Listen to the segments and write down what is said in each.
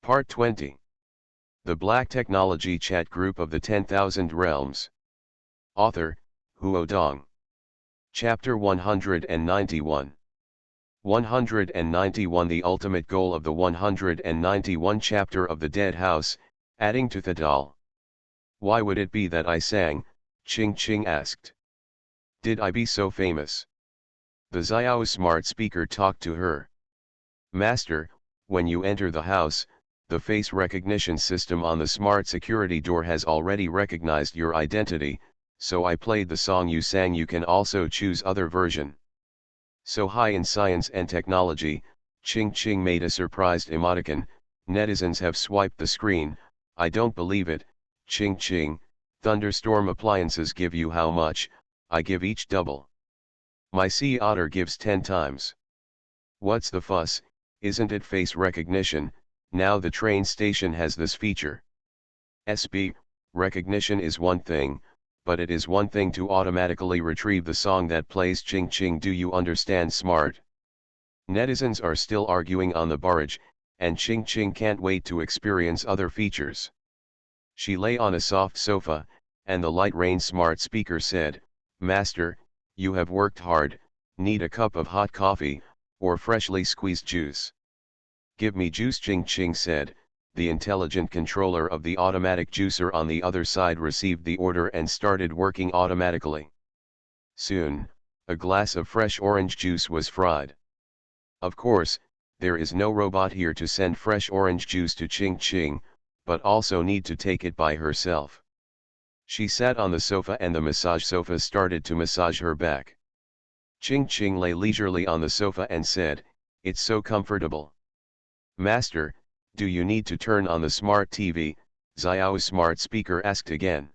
Part 20. The Black Technology Chat Group of the 10,000 Realms. Author, Huo Dong. Chapter 191. 191 The ultimate goal of the 191 chapter of the Dead House, adding to the doll. Why would it be that I sang? Ching Ching asked. Did I be so famous? The Xiao smart speaker talked to her. Master, when you enter the house, the face recognition system on the smart security door has already recognized your identity, so I played the song you sang. You can also choose other version. So high in science and technology, Ching Ching made a surprised emoticon. Netizens have swiped the screen. I don't believe it. Ching Ching, thunderstorm appliances give you how much? I give each double. My sea otter gives 10 times. What's the fuss? Isn't it face recognition? Now the train station has this feature. SB, recognition is one thing, but it is one thing to automatically retrieve the song that plays. Ching Ching, do you understand smart? Netizens are still arguing on the barrage, and Ching Ching can't wait to experience other features. She lay on a soft sofa, and the light rain smart speaker said, Master, you have worked hard, need a cup of hot coffee, or freshly squeezed juice. Give me juice, Ching Ching said. The intelligent controller of the automatic juicer on the other side received the order and started working automatically. Soon, a glass of fresh orange juice was fried. Of course, there is no robot here to send fresh orange juice to Ching Ching, but also need to take it by herself. She sat on the sofa and the massage sofa started to massage her back. Ching Ching lay leisurely on the sofa and said, It's so comfortable. Master, do you need to turn on the smart TV? Xiao's smart speaker asked again.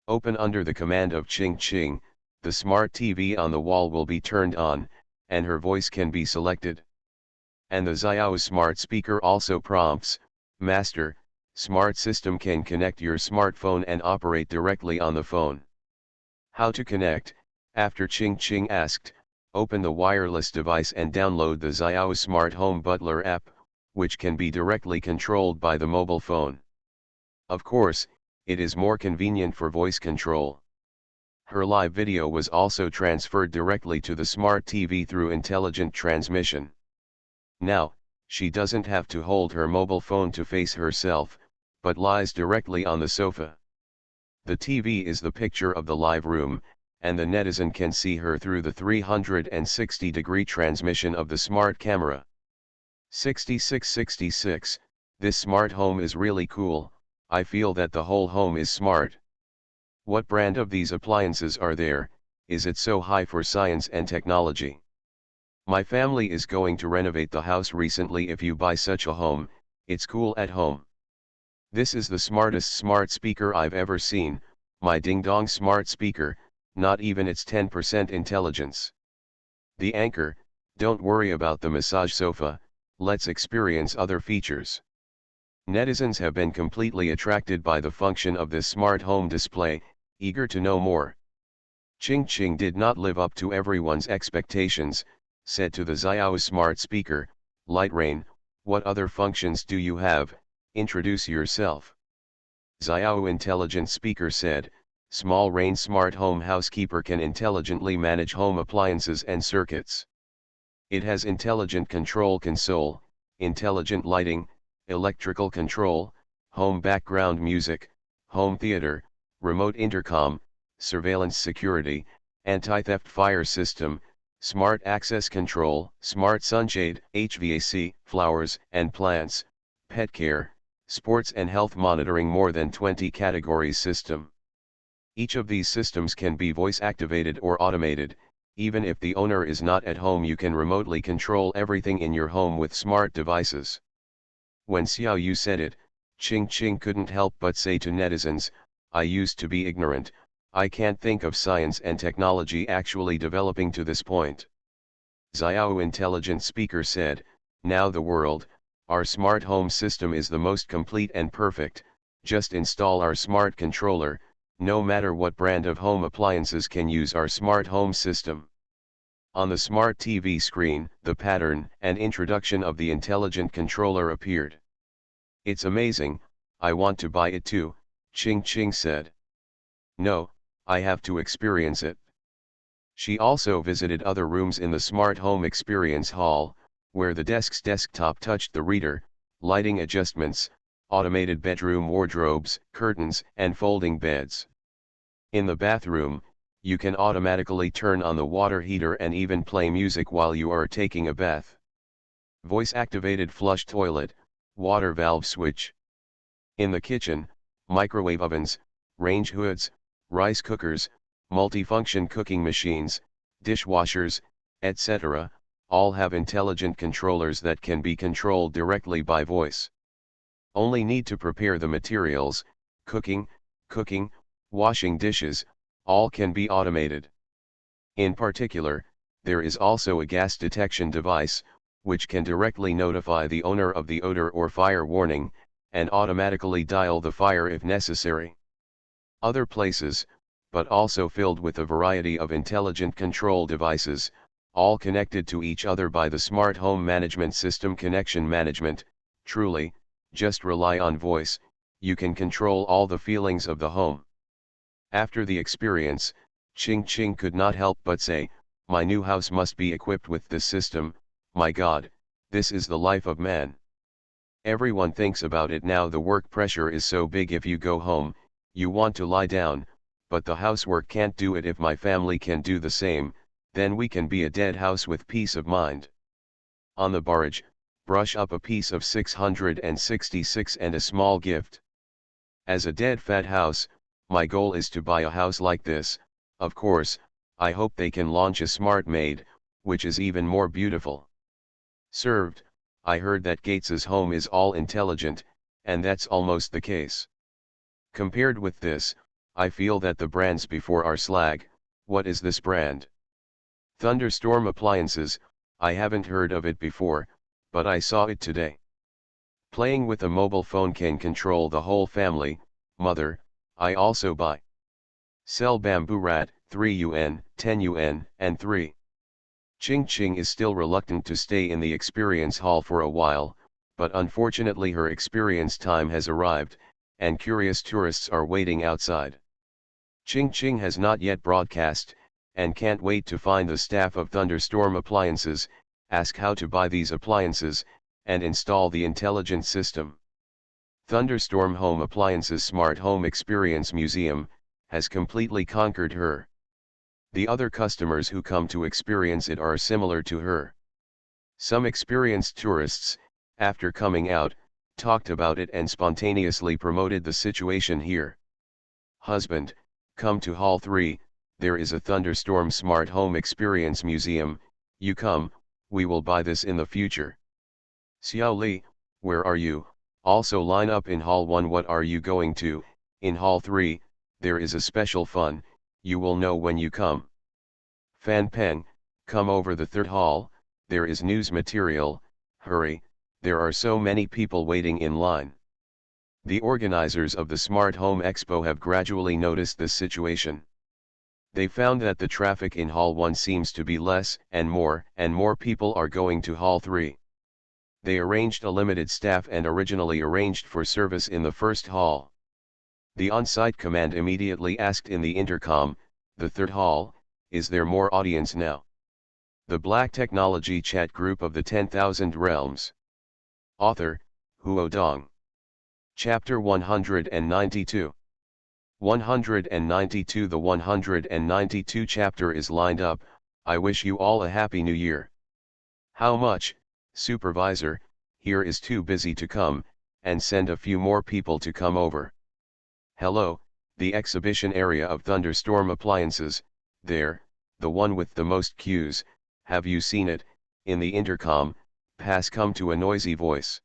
Open under the command of Ching Ching, the smart TV on the wall will be turned on, and her voice can be selected. And the Xiao smart speaker also prompts, Master, smart system can connect your smartphone and operate directly on the phone. How to connect? After Ching Ching asked, open the wireless device and download the Xiao Smart Home Butler app, which can be directly controlled by the mobile phone. Of course, it is more convenient for voice control. Her live video was also transferred directly to the smart TV through intelligent transmission. Now, she doesn't have to hold her mobile phone to face herself, but lies directly on the sofa. The TV is the picture of the live room, and the netizen can see her through the 360-degree transmission of the smart camera. 6666, this smart home is really cool. I feel that the whole home is smart. What brand of these appliances are there? Is it so high for science and technology? My family is going to renovate the house recently. If you buy such a home, it's cool at home. This is the smartest smart speaker I've ever seen, my ding dong smart speaker, not even its 10% intelligence. The anchor, don't worry about the massage sofa, let's experience other features. Netizens have been completely attracted by the function of this smart home display, eager to know more. Ching Ching did not live up to everyone's expectations, said to the Xiao smart speaker, Light Rain, what other functions do you have? Introduce yourself. Xiao intelligent speaker said, Small Rain smart home housekeeper can intelligently manage home appliances and circuits. It has intelligent control console, intelligent lighting, electrical control, home background music, home theater, remote intercom, surveillance security, anti-theft fire system, smart access control, smart sunshade, HVAC, flowers and plants, pet care, sports and health monitoring, more than 20 categories system. Each of these systems can be voice activated or automated. Even if the owner is not at home, you can remotely control everything in your home with smart devices. When Xiao Yu said it, Ching Ching couldn't help but say to netizens, I used to be ignorant, I can't think of science and technology actually developing to this point. Xiao intelligent speaker said, now the world, our smart home system is the most complete and perfect, just install our smart controller, no matter what brand of home appliances can use our smart home system. On the smart TV screen, the pattern and introduction of the intelligent controller appeared. It's amazing, I want to buy it too, Ching Ching said. No, I have to experience it. She also visited other rooms in the Smart Home Experience Hall, where the desk's desktop touched the reader, lighting adjustments, automated bedroom wardrobes, curtains, and folding beds. In the bathroom, you can automatically turn on the water heater and even play music while you are taking a bath. Voice-activated flush toilet, water valve switch. In the kitchen, microwave ovens, range hoods, rice cookers, multifunction cooking machines, dishwashers, etc., all have intelligent controllers that can be controlled directly by voice. Only need to prepare the materials, cooking, washing dishes, all can be automated. In particular, there is also a gas detection device, which can directly notify the owner of the odor or fire warning, and automatically dial the fire if necessary. Other places, but also filled with a variety of intelligent control devices, all connected to each other by the Smart Home Management System Connection Management. Truly, just rely on voice, you can control all the feelings of the home. After the experience, Ching Ching could not help but say, my new house must be equipped with this system. My God, this is the life of man. Everyone thinks about it now. The work pressure is so big. If you go home, you want to lie down, but the housework can't do it. If my family can do the same, then we can be a dead house with peace of mind. On the barrage, brush up a piece of 666 and a small gift. As a dead fat house, my goal is to buy a house like this. Of course, I hope they can launch a smart maid, which is even more beautiful. Served, I heard that Gates's home is all intelligent, and that's almost the case. Compared with this, I feel that the brands before are slag. What is this brand? Thunderstorm Appliances. I haven't heard of it before, but I saw it today. Playing with a mobile phone can control the whole family. Mother, I also buy. Sell Bamboo Rat, 3 yuan, 10 yuan, and 3. Ching Ching is still reluctant to stay in the experience hall for a while, but unfortunately her experience time has arrived, and curious tourists are waiting outside. Ching Ching has not yet broadcast, and can't wait to find the staff of Thunderstorm Appliances, ask how to buy these appliances, and install the intelligent system. Thunderstorm Home Appliances Smart Home Experience Museum has completely conquered her. The other customers who come to experience it are similar to her. Some experienced tourists, after coming out, talked about it and spontaneously promoted the situation here. Husband, come to Hall 3, there is a Thunderstorm Smart Home Experience Museum. You come, we will buy this in the future. Xiao Li, where are you? Also line up in Hall 1. What are you going to? In Hall 3, there is a special fun, you will know when you come. Fan Peng, come over the third hall, there is news material. Hurry, there are so many people waiting in line. The organizers of the Smart Home Expo have gradually noticed this situation. They found that the traffic in Hall 1 seems to be less and more people are going to Hall 3. They arranged a limited staff and originally arranged for service in the first hall. The on-site command immediately asked in the intercom, the third hall, is there more audience now? The Black Technology Chat Group of the 10,000 Realms. Author, Huo Dong. Chapter 192. 192. The 192 chapter is lined up. I wish you all a happy new year. How much, supervisor? Here is too busy to come, and send a few more people to come over. Hello, the exhibition area of Thunderstorm Appliances, there, the one with the most queues, have you seen it? In the intercom, pass come to a noisy voice.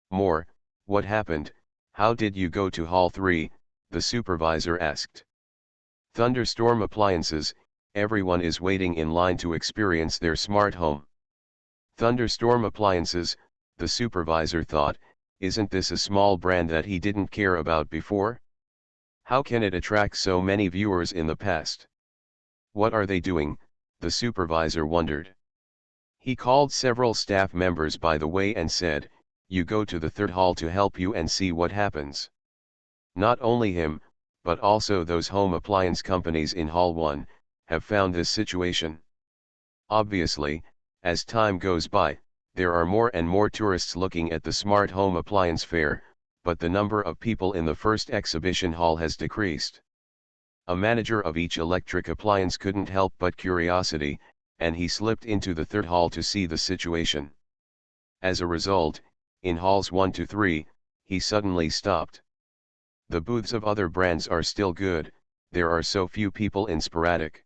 More, what happened? How did you go to Hall 3? The supervisor asked. Thunderstorm Appliances, everyone is waiting in line to experience their smart home. Thunderstorm Appliances, the supervisor thought, isn't this a small brand that he didn't care about before? How can it attract so many viewers in the past? What are they doing? The supervisor wondered. He called several staff members by the way and said, you go to the third hall to help you and see what happens. Not only him, but also those home appliance companies in hall 1, have found this situation. Obviously, as time goes by, there are more and more tourists looking at the smart home appliance fair, but the number of people in the first exhibition hall has decreased. A manager of each electric appliance couldn't help but curiosity, and he slipped into the third hall to see the situation. As a result, in halls 1 to 3, he suddenly stopped. The booths of other brands are still good, there are so few people in sporadic.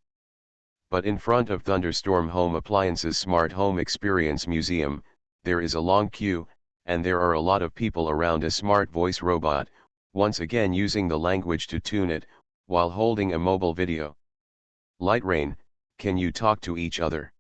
But in front of Thunderstorm Home Appliances Smart Home Experience Museum, there is a long queue, and there are a lot of people around a smart voice robot, once again using the language to tune it, while holding a mobile video. Light Rain, can you talk to each other?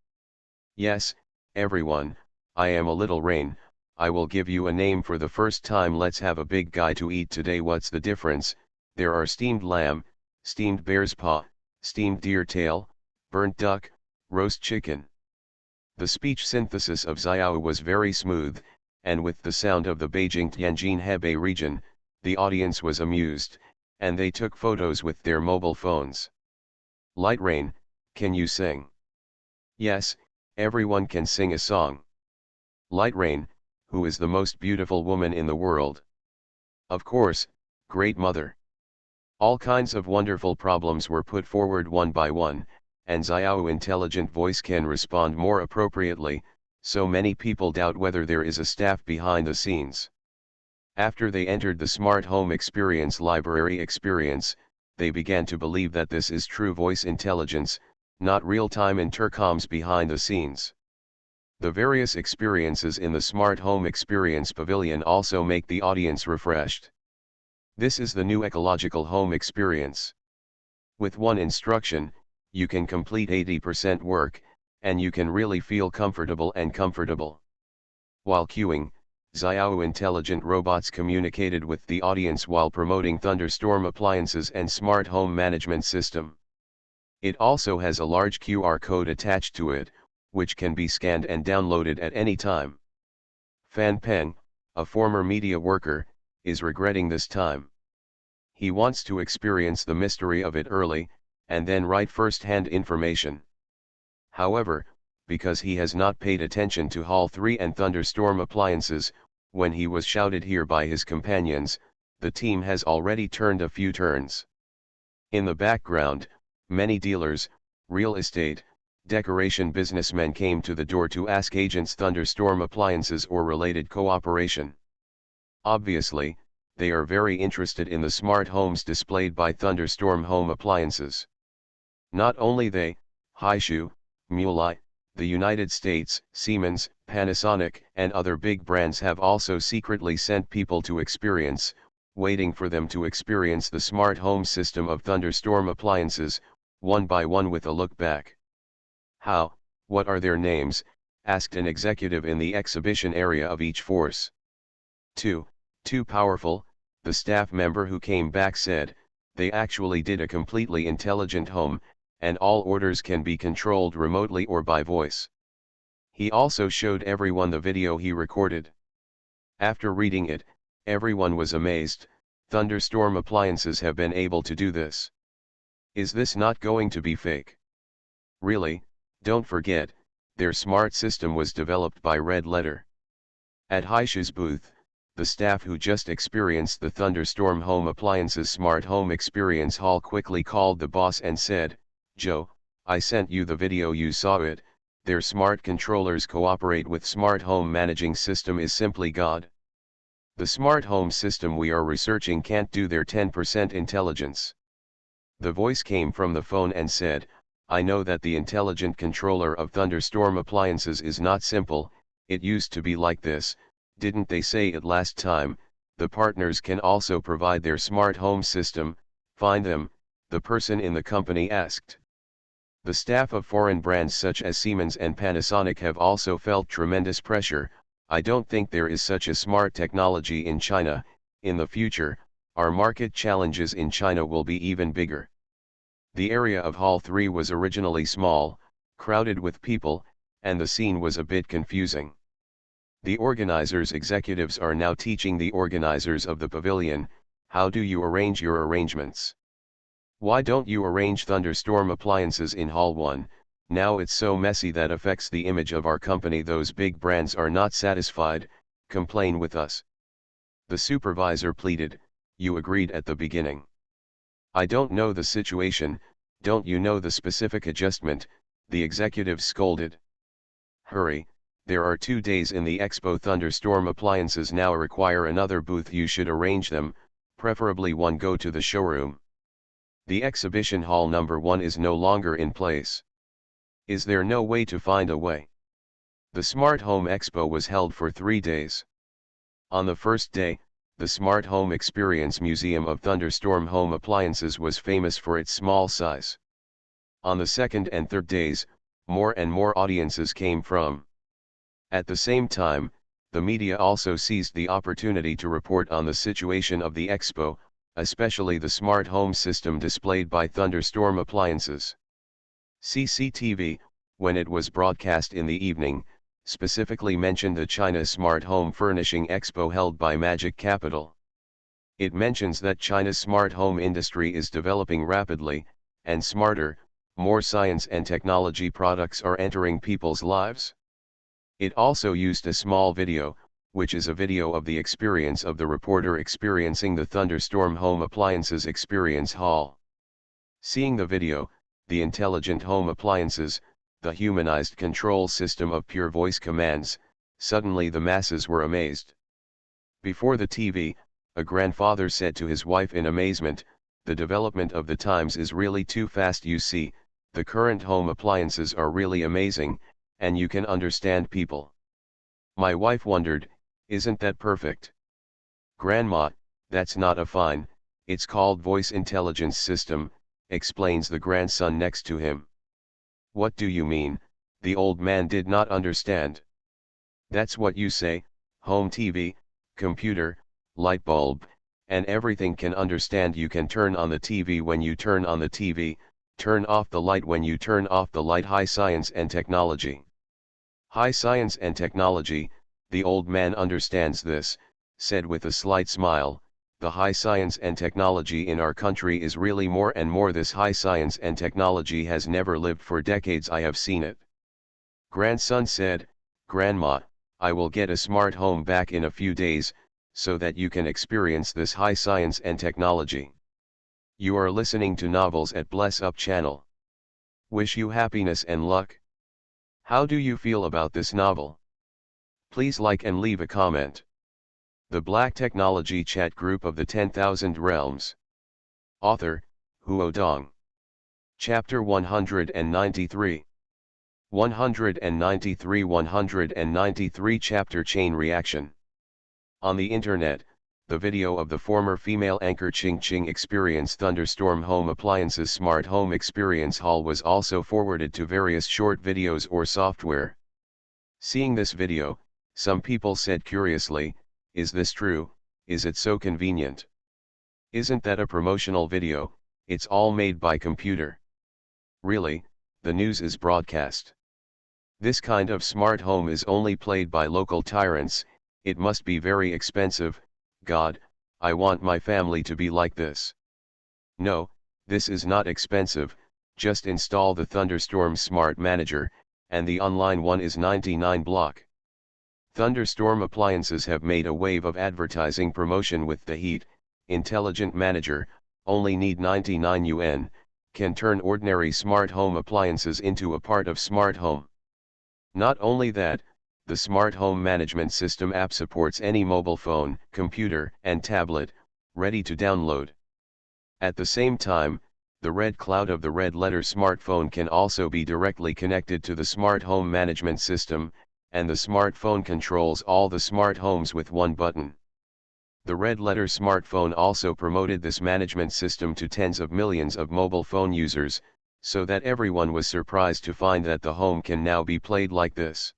Yes, everyone, I am a little rain, I will give you a name for the first time. Let's have a big guy to eat today. What's the difference? There are steamed lamb, steamed bear's paw, steamed deer tail, burnt duck, roast chicken. The speech synthesis of Xiao was very smooth, and with the sound of the Beijing-Tianjin-Hebei region, the audience was amused, and they took photos with their mobile phones. Light Rain, can you sing? Yes, everyone can sing a song. Light Rain, who is the most beautiful woman in the world? Of course, Great Mother. All kinds of wonderful problems were put forward one by one, and Xiao intelligent voice can respond more appropriately, so many people doubt whether there is a staff behind the scenes. After they entered the Smart Home Experience Library experience, they began to believe that this is true voice intelligence, not real-time intercoms behind the scenes. The various experiences in the Smart Home Experience Pavilion also make the audience refreshed. This is the new ecological home experience. With one instruction, you can complete 80% work, and you can really feel comfortable. While queuing, Xiao intelligent robots communicated with the audience while promoting Thunderstorm appliances and smart home management system. It also has a large QR code attached to it, which can be scanned and downloaded at any time. Fan Peng, a former media worker, is regretting this time. He wants to experience the mystery of it early, and then write first-hand information. However, because he has not paid attention to Hall 3 and Thunderstorm appliances, when he was shouted here by his companions, the team has already turned a few turns. In the background, many dealers, real estate, decoration businessmen came to the door to ask agents Thunderstorm appliances or related cooperation. Obviously, they are very interested in the smart homes displayed by Thunderstorm home appliances. Not only they, Haishu, Mulai, the United States, Siemens, Panasonic, and other big brands have also secretly sent people to experience, waiting for them to experience the smart home system of Thunderstorm appliances, one by one with a look back. How, what are their names? Asked an executive in the exhibition area of each force. Too powerful, the staff member who came back said, they actually did a completely intelligent home, and all orders can be controlled remotely or by voice. He also showed everyone the video he recorded. After reading it, everyone was amazed. Thunderstorm appliances have been able to do this. Is this not going to be fake? Really, don't forget, their smart system was developed by Red Letter. At Haishu's booth, the staff who just experienced the Thunderstorm home appliances smart home experience hall quickly called the boss and said, Joe, I sent you the video, you saw it, their smart controllers cooperate with smart home managing system is simply God. The smart home system we are researching can't do their 10% intelligence. The voice came from the phone and said, I know that the intelligent controller of Thunderstorm appliances is not simple, it used to be like this, didn't they say it last time? The partners can also provide their smart home system, find them, the person in the company asked. The staff of foreign brands such as Siemens and Panasonic have also felt tremendous pressure. I don't think there is such a smart technology in China. In the future, our market challenges in China will be even bigger. The area of Hall 3 was originally small, crowded with people, and the scene was a bit confusing. The organizers' executives are now teaching the organizers of the pavilion, how do you arrange your arrangements? Why don't you arrange thunderstorm appliances in Hall 1, now it's so messy that affects the image of our company. Those big brands are not satisfied, complain with us. The supervisor pleaded, you agreed at the beginning. I don't know the situation, don't you know the specific adjustment, the executive scolded. Hurry, there are 2 days in the expo. Thunderstorm appliances now require another booth. You should arrange them, preferably one go to the showroom. The exhibition hall number 1 is no longer in place. Is there no way to find a way? The Smart Home Expo was held for 3 days. On the first day, the Smart Home Experience Museum of Thunderstorm Home Appliances was famous for its small size. On the second and third days, more and more audiences came from. At the same time, the media also seized the opportunity to report on the situation of the expo, especially the smart home system displayed by Thunderstorm appliances. CCTV, when it was broadcast in the evening, specifically mentioned the China Smart Home Furnishing Expo held by Magic Capital. It mentions that China's smart home industry is developing rapidly, and smarter, more science and technology products are entering people's lives. It also used a small video, which is a video of the experience of the reporter experiencing the Thunderstorm Home Appliances Experience Hall. Seeing the video, the intelligent home appliances, the humanized control system of pure voice commands, suddenly the masses were amazed. Before the TV, a grandfather said to his wife in amazement, the development of the times is really too fast. You see, the current home appliances are really amazing, and you can understand people. My wife wondered, isn't that perfect? Grandma, that's not a fine, it's called voice intelligence system, explains the grandson next to him. What do you mean? The old man did not understand. That's what you say, home TV, computer, light bulb, and everything can understand. You can turn on the TV when you turn on the TV, turn off the light when you turn off the light. High science and technology. High science and technology, the old man understands this, said with a slight smile. The high science and technology in our country is really more and more. This high science and technology has never lived for decades. I have seen it. Grandson said, Grandma, I will get a smart home back in a few days, so that you can experience this high science and technology. You are listening to Novels at Bless Up channel. Wish you happiness and luck. How do you feel about this novel? Please like and leave a comment. The Black Technology Chat Group of the 10,000 Realms. Author, Huo Dong. Chapter 193. 193 Chapter Chain Reaction. On the internet, the video of the former female anchor Ching Ching Experience Thunderstorm Home Appliances Smart Home Experience Hall was also forwarded to various short videos or software. Seeing this video, some people said curiously, is this true? Is it so convenient? Isn't that a promotional video? It's all made by computer. Really, the news is broadcast. This kind of smart home is only played by local tyrants. It must be very expensive. God, I want my family to be like this. No, this is not expensive, just install the Thunderstorm Smart Manager, and the online one is 99 block. Thunderstorm appliances have made a wave of advertising promotion with the Heat Intelligent Manager, only need 99 yuan, can turn ordinary smart home appliances into a part of smart home. Not only that, the Smart Home Management System app supports any mobile phone, computer, and tablet, ready to download. At the same time, the red cloud of the red letter smartphone can also be directly connected to the Smart Home Management System, and the smartphone controls all the smart homes with one button. The red letter smartphone also promoted this management system to tens of millions of mobile phone users, so that everyone was surprised to find that the home can now be played like this.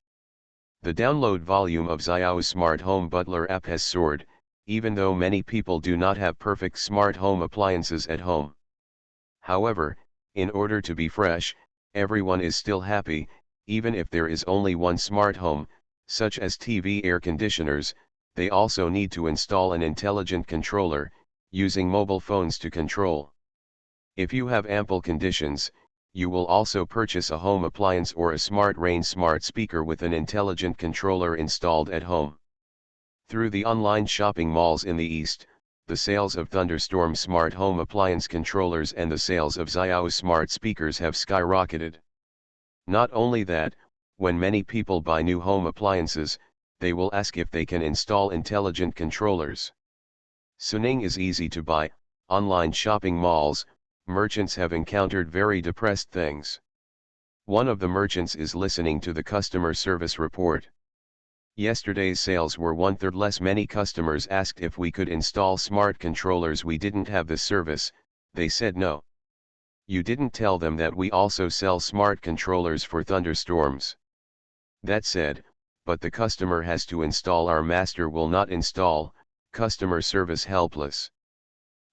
The download volume of Xiao's Smart Home Butler app has soared, even though many people do not have perfect smart home appliances at home. However, in order to be fresh, everyone is still happy, even if there is only one smart home, Such as TV air conditioners, they also need to install an intelligent controller, using mobile phones to control. If you have ample conditions, you will also purchase a home appliance or a smart range smart speaker with an intelligent controller installed at home. Through the online shopping malls in the East, the sales of Thunderstorm smart home appliance controllers and the sales of Xiao smart speakers have skyrocketed. Not only that, when many people buy new home appliances, they will ask if they can install intelligent controllers. Suning is easy to buy. Online shopping malls, merchants have encountered very depressed things. One of the merchants is listening to the customer service report. Yesterday's sales were 1/3 less. Many customers asked if we could install smart controllers. We didn't have this service, they said no. You didn't tell them that we also sell smart controllers for thunderstorms. That said, but the customer has to install. Our master will not install. Customer service helpless.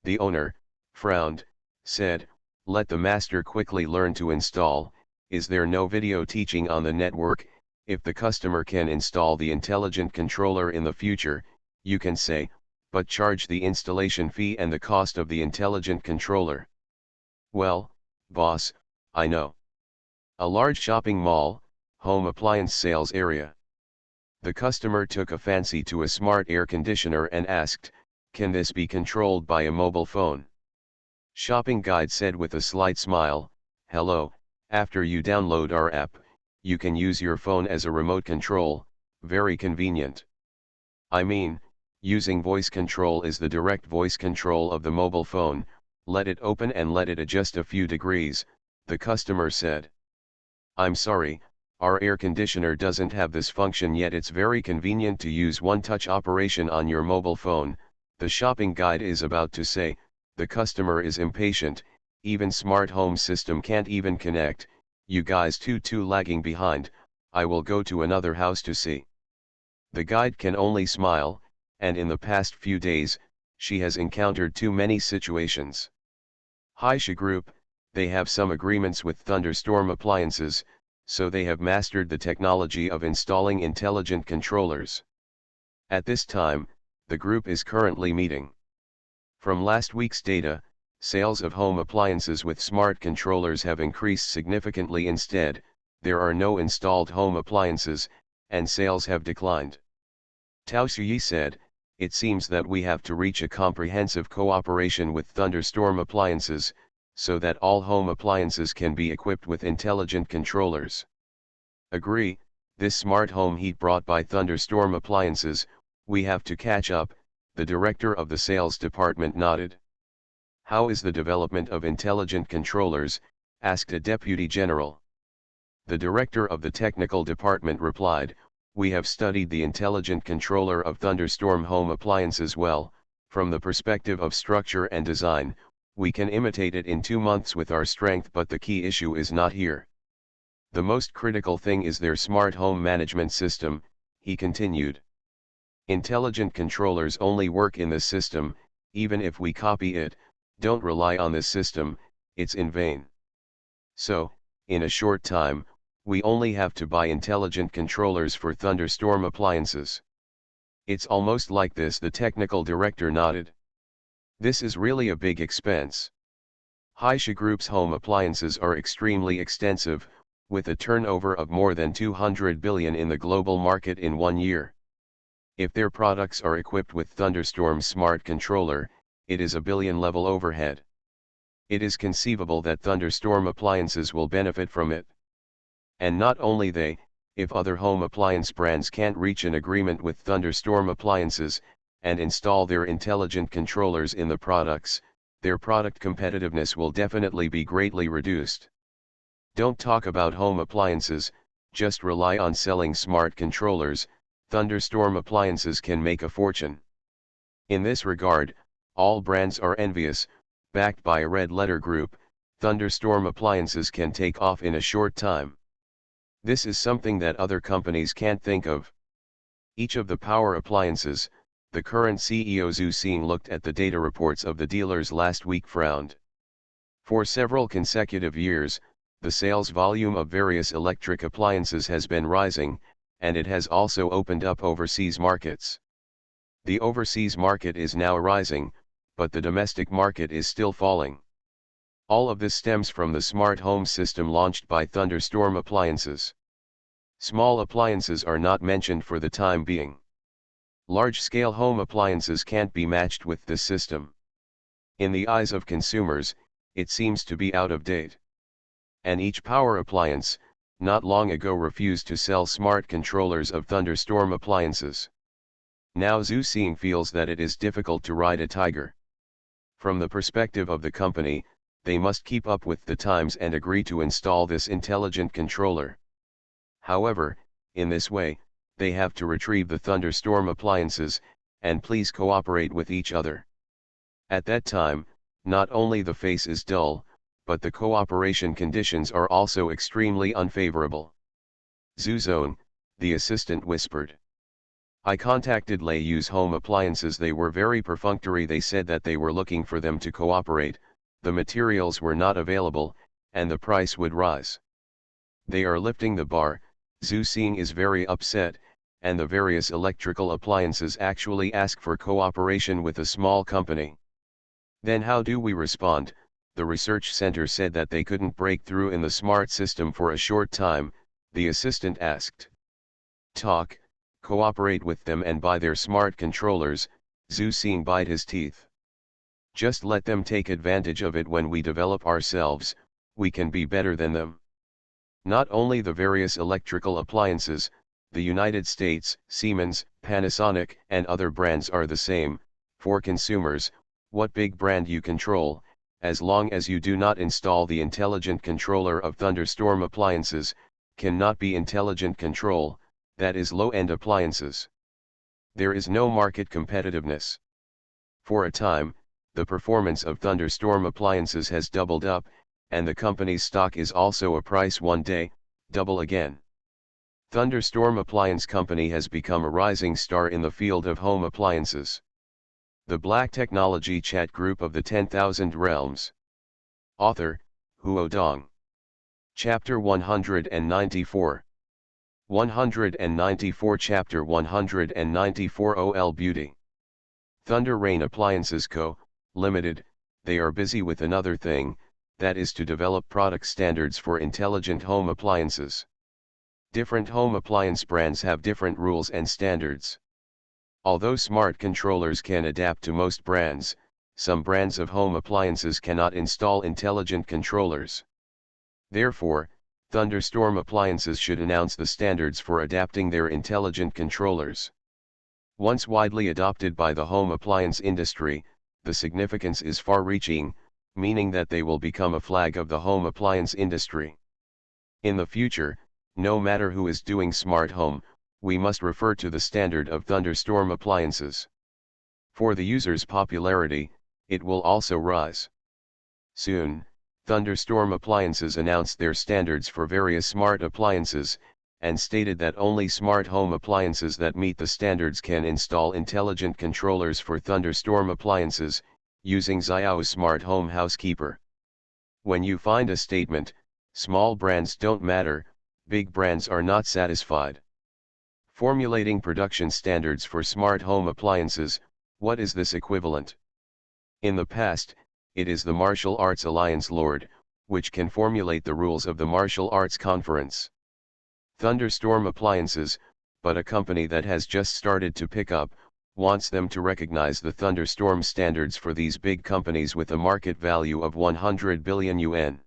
The owner frowned, said, let the master quickly learn to install. Is there no video teaching on the network? If the customer can install the intelligent controller in the future, you can say, but charge the installation fee and the cost of the intelligent controller. Well, boss, I know. A large shopping mall, home appliance sales area. The customer took a fancy to a smart air conditioner and asked, can this be controlled by a mobile phone? Shopping guide said with a slight smile, hello, after you download our app, you can use your phone as a remote control, very convenient. I mean, using voice control is the direct voice control of the mobile phone. Let it open and let it adjust a few degrees, the customer said. I'm sorry, our air conditioner doesn't have this function yet. It's very convenient to use one-touch operation on your mobile phone, the shopping guide is about to say. The customer is impatient, even smart home system can't even connect, you guys too lagging behind, I will go to another house to see. The guide can only smile, and in the past few days, she has encountered too many situations. Haisha Group, they have some agreements with Thunderstorm appliances, so they have mastered the technology of installing intelligent controllers. At this time, the group is currently meeting. From last week's data, sales of home appliances with smart controllers have increased significantly. Instead, there are no installed home appliances, and sales have declined. Tao Xuyi said, it seems that we have to reach a comprehensive cooperation with Thunderstorm appliances, so that all home appliances can be equipped with intelligent controllers. Agree, this smart home heat brought by Thunderstorm appliances, we have to catch up, the director of the sales department nodded. How is the development of intelligent controllers? Asked a deputy general. The director of the technical department replied, we have studied the intelligent controller of Thunderstorm home appliances well, from the perspective of structure and design, we can imitate it in 2 months with our strength, but the key issue is not here. The most critical thing is their smart home management system, he continued. Intelligent controllers only work in this system, even if we copy it, don't rely on this system, it's in vain. So, in a short time, we only have to buy intelligent controllers for Thunderstorm appliances. It's almost like this, the technical director nodded. This is really a big expense. Haisha Group's home appliances are extremely extensive, with a turnover of more than 200 billion in the global market in 1 year. If their products are equipped with Thunderstorm smart controller, it is a billion-level overhead. It is conceivable that Thunderstorm appliances will benefit from it. And not only they, if other home appliance brands can't reach an agreement with Thunderstorm appliances, and install their intelligent controllers in the products, their product competitiveness will definitely be greatly reduced. Don't talk about home appliances, just rely on selling smart controllers, Thunderstorm appliances can make a fortune. In this regard, all brands are envious. Backed by a red-letter group, Thunderstorm appliances can take off in a short time. This is something that other companies can't think of. Each of the power appliances, the current CEO Zhu Xing looked at the data reports of the dealers last week, frowned. For several consecutive years, the sales volume of various electric appliances has been rising, and it has also opened up overseas markets. The overseas market is now rising, but the domestic market is still falling. All of this stems from the smart home system launched by Thunderstorm Appliances. Small appliances are not mentioned for the time being. Large-scale home appliances can't be matched with this system. In the eyes of consumers, it seems to be out of date. And each power appliance, not long ago refused to sell smart controllers of Thunderstorm Appliances. Now Zhu feels that it is difficult to ride a tiger. From the perspective of the company, they must keep up with the times and agree to install this intelligent controller. However, in this way, they have to retrieve the Thunderstorm Appliances, and please cooperate with each other. At that time, not only the face is dull, but the cooperation conditions are also extremely unfavorable. Zuzone, the assistant whispered. I contacted Layu's Home Appliances. They were very perfunctory. They said that they were looking for them to cooperate, the materials were not available, and the price would rise. They are lifting the bar. Zhu is very upset, and the various electrical appliances actually ask for cooperation with a small company. Then how do we respond? The research center said that they couldn't break through in the smart system for a short time, the assistant asked. Talk, cooperate with them and buy their smart controllers, Zhu bite his teeth. Just let them take advantage of it. When we develop ourselves, we can be better than them. Not only the various electrical appliances, the United States, Siemens, Panasonic and other brands are the same. For consumers, what big brand you control, as long as you do not install the intelligent controller of Thunderstorm Appliances, cannot be intelligent control, that is low-end appliances. There is no market competitiveness. For a time, the performance of Thunderstorm Appliances has doubled up, and the company's stock is also a price one day, double again. Thunderstorm Appliance Company has become a rising star in the field of home appliances. The Black Technology Chat Group of the 10,000 Realms. Author, Huo Dong. Chapter 194. 194 Chapter 194 OL Beauty. Thunder Rain Appliances Co., Limited, they are busy with another thing, that is to develop product standards for intelligent home appliances. Different home appliance brands have different rules and standards. Although smart controllers can adapt to most brands, some brands of home appliances cannot install intelligent controllers. Therefore, Thunderstorm Appliances should announce the standards for adapting their intelligent controllers. Once widely adopted by the home appliance industry, the significance is far-reaching, meaning that they will become a flag of the home appliance industry. In the future, no matter who is doing smart home, we must refer to the standard of Thunderstorm Appliances. For the user's popularity, it will also rise. Soon, Thunderstorm Appliances announced their standards for various smart appliances, and stated that only smart home appliances that meet the standards can install intelligent controllers for Thunderstorm Appliances, using Xiao's Smart Home Housekeeper. When you find a statement, small brands don't matter, big brands are not satisfied. Formulating production standards for smart home appliances, what is this equivalent? In the past, it is the Martial Arts Alliance Lord, which can formulate the rules of the Martial Arts Conference. Thunderstorm Appliances, but a company that has just started to pick up, wants them to recognize the Thunderstorm standards for these big companies with a market value of 100 billion yuan.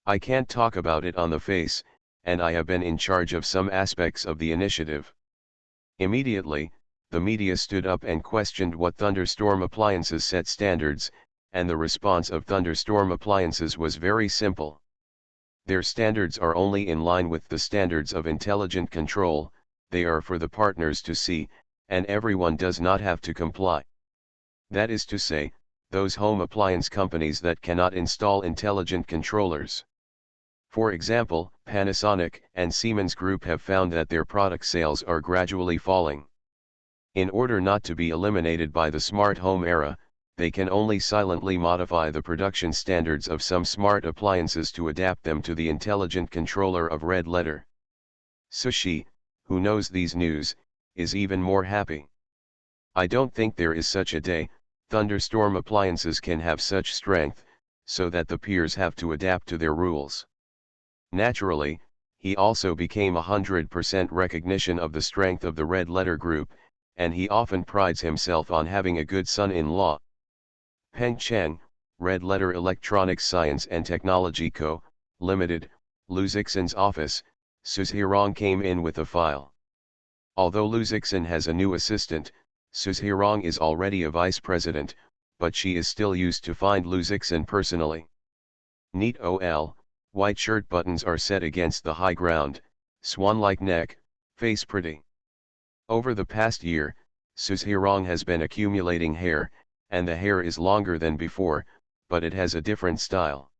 I can't talk about it on the face, and I have been in charge of some aspects of the initiative. Immediately, the media stood up and questioned what Thunderstorm Appliances set standards, and the response of Thunderstorm Appliances was very simple. Their standards are only in line with the standards of intelligent control, they are for the partners to see, and everyone does not have to comply. That is to say, those home appliance companies that cannot install intelligent controllers. For example, Panasonic and Siemens Group have found that their product sales are gradually falling. In order not to be eliminated by the smart home era, they can only silently modify the production standards of some smart appliances to adapt them to the intelligent controller of red letter. Sushi, who knows these news, is even more happy. I don't think there is such a day, thunderstorm appliances can have such strength, so that the peers have to adapt to their rules. Naturally, he also became 100% recognition of the strength of the Red Letter Group, and he often prides himself on having a good son-in-law. Peng Cheng, Red Letter Electronics Science and Technology Co., Limited, Luzixin's office, Suzhirong came in with a file. Although Luzixin has a new assistant, Suzhirong is already a vice president, but she is still used to find Luzixin personally. Neat OL, white shirt buttons are set against the high ground, swan-like neck, face pretty. Over the past year, Suzhirong has been accumulating hair, and the hair is longer than before, but it has a different style.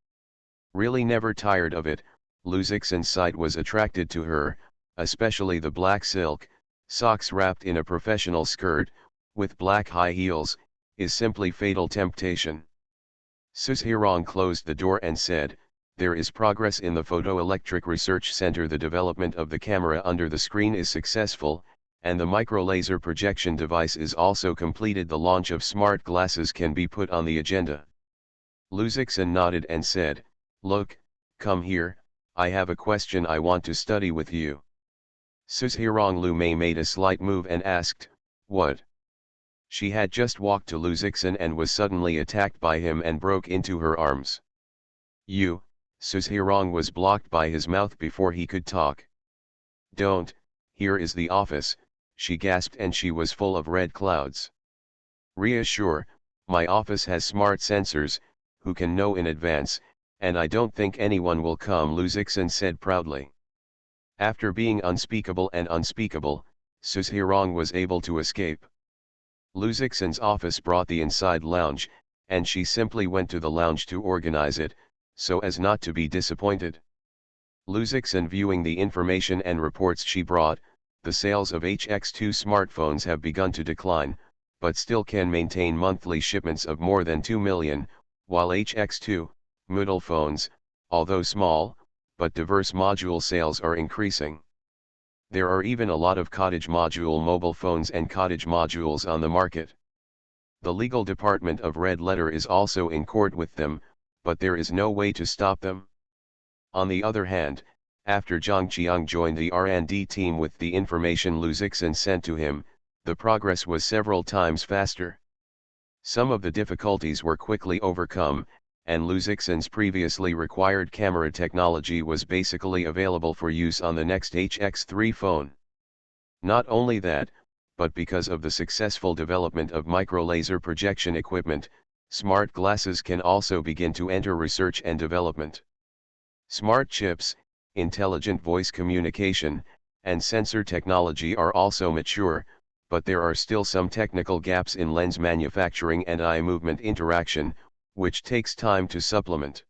Really never tired of it, Luzixin's sight was attracted to her, especially the black silk, socks wrapped in a professional skirt, with black high heels, is simply fatal temptation. Suzhirong closed the door and said, "There is progress in the Photoelectric Research Center. The development of the camera under the screen is successful, and the micro-laser projection device is also completed. The launch of smart glasses can be put on the agenda." Luzixin nodded and said, "Look, come here, I have a question I want to study with you." Suzhirong Lumei made a slight move and asked, "What?" She had just walked to Luzixin and was suddenly attacked by him and broke into her arms. "You," Suzhirong was blocked by his mouth before he could talk. "Don't, here is the office," she gasped, and she was full of red clouds. "Reassure, my office has smart sensors, who can know in advance, and I don't think anyone will come," Luzixin said proudly. After being unspeakable and unspeakable, Suzhirong was able to escape. Luzixin's office brought the inside lounge, and she simply went to the lounge to organize it, so as not to be disappointed. Luzixin viewing the information and reports she brought, the sales of HX2 smartphones have begun to decline, but still can maintain monthly shipments of more than 2 million, while HX2, middle phones, although small, but diverse module sales are increasing. There are even a lot of cottage module mobile phones and cottage modules on the market. The legal department of Red Letter is also in court with them, but there is no way to stop them. On the other hand, after Zhang Qiang joined the R&D team with the information Luzixin sent to him, the progress was several times faster. Some of the difficulties were quickly overcome, and Luzixin's previously required camera technology was basically available for use on the next HX3 phone. Not only that, but because of the successful development of micro-laser projection equipment, smart glasses can also begin to enter research and development. Smart chips, intelligent voice communication, and sensor technology are also mature, but there are still some technical gaps in lens manufacturing and eye movement interaction, which takes time to supplement.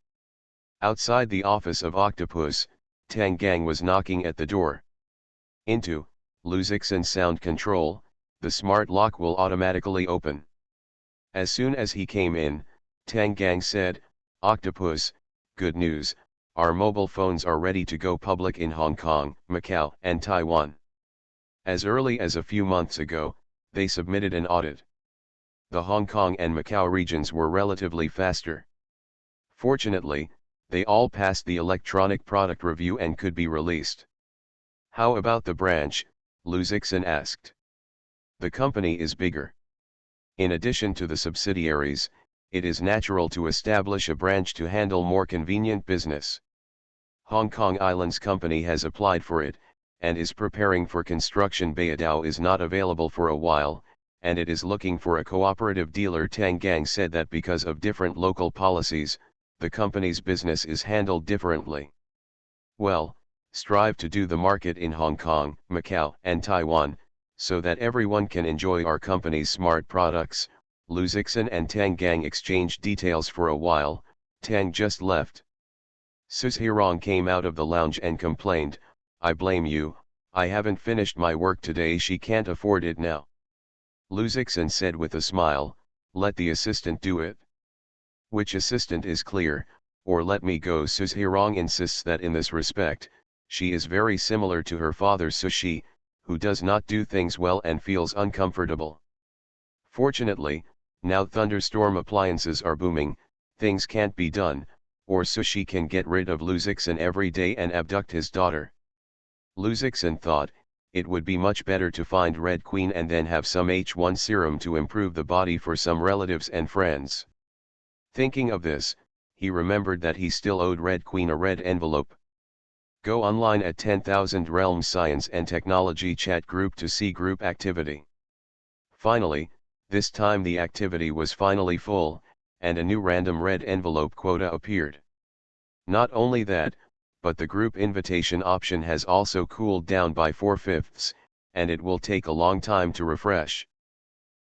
Outside the office of Octopus, Tang Gang was knocking at the door. Into Luzixin's sound control, the smart lock will automatically open. As soon as he came in, Tang Gang said, "Octopus, good news, our mobile phones are ready to go public in Hong Kong, Macau, and Taiwan. As early as a few months ago, they submitted an audit. The Hong Kong and Macau regions were relatively faster. Fortunately, they all passed the electronic product review and could be released." "How about the branch?" Luzixin asked. "The company is bigger. In addition to the subsidiaries, it is natural to establish a branch to handle more convenient business. Hong Kong Island's company has applied for it, and is preparing for construction. Beidou is not available for a while, and it is looking for a cooperative dealer." Tang Gang said that because of different local policies, the company's business is handled differently. "Well, strive to do the market in Hong Kong, Macau, and Taiwan, so that everyone can enjoy our company's smart products." Luzixin and Tang Gang exchanged details for a while. Tang just left. Suzhirong came out of the lounge and complained, "I blame you, I haven't finished my work today." "She can't afford it now," Luzixin said with a smile, "let the assistant do it." "Which assistant is clear, or let me go." Suzhirong insists that in this respect, she is very similar to her father Sushi, who does not do things well and feels uncomfortable. Fortunately, now thunderstorm appliances are booming, things can't be done, or Sushi can get rid of Luzixin every day and abduct his daughter. Luzixin thought, it would be much better to find Red Queen and then have some H1 serum to improve the body for some relatives and friends. Thinking of this, he remembered that he still owed Red Queen a red envelope. Go online at 10,000 Realms Science and Technology chat group to see group activity. Finally, this time the activity was finally full, and a new random red envelope quota appeared. Not only that, but the group invitation option has also cooled down by 4/5, and it will take a long time to refresh.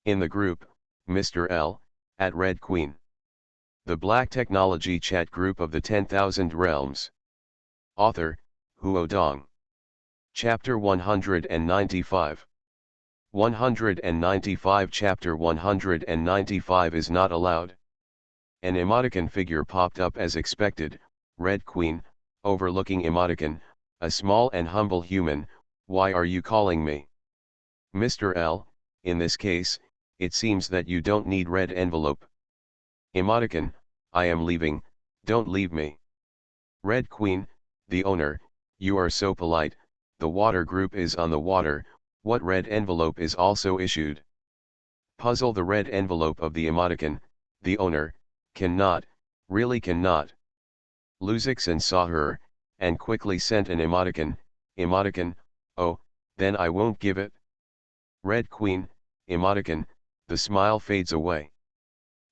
In the group, Mr. L, at Red Queen. The Black Technology chat group of the 10,000 Realms. Author, Huo Dong. Chapter 195. 195 Chapter 195 is not allowed. An emoticon figure popped up as expected, Red Queen, overlooking emoticon, a small and humble human, why are you calling me? Mr. L, in this case, it seems that you don't need red envelope. Emoticon, I am leaving, don't leave me. Red Queen, the owner, you are so polite, the water group is on the water, what red envelope is also issued? Puzzle the red envelope of the emoticon, the owner, cannot, really cannot. Luzixin saw her, and quickly sent an emoticon, oh, then I won't give it. Red Queen, emoticon, the smile fades away.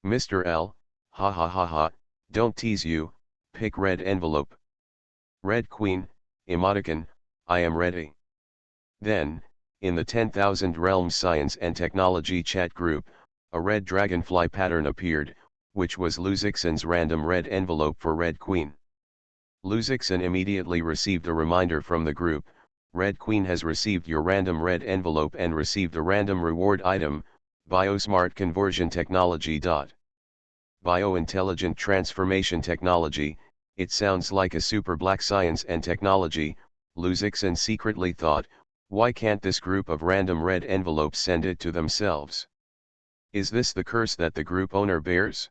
Mr. L, ha ha ha ha, don't tease you, pick red envelope. Red Queen, emoticon, I am ready. Then, in the 10,000 Realms Science and Technology chat group, a red dragonfly pattern appeared, which was Luzixin's random red envelope for Red Queen. Luzixin immediately received a reminder from the group, Red Queen has received your random red envelope and received a random reward item, Biosmart Conversion Technology. Biointelligent Transformation Technology, it sounds like a super black science and technology, Luzixin secretly thought, why can't this group of random red envelopes send it to themselves? Is this the curse that the group owner bears?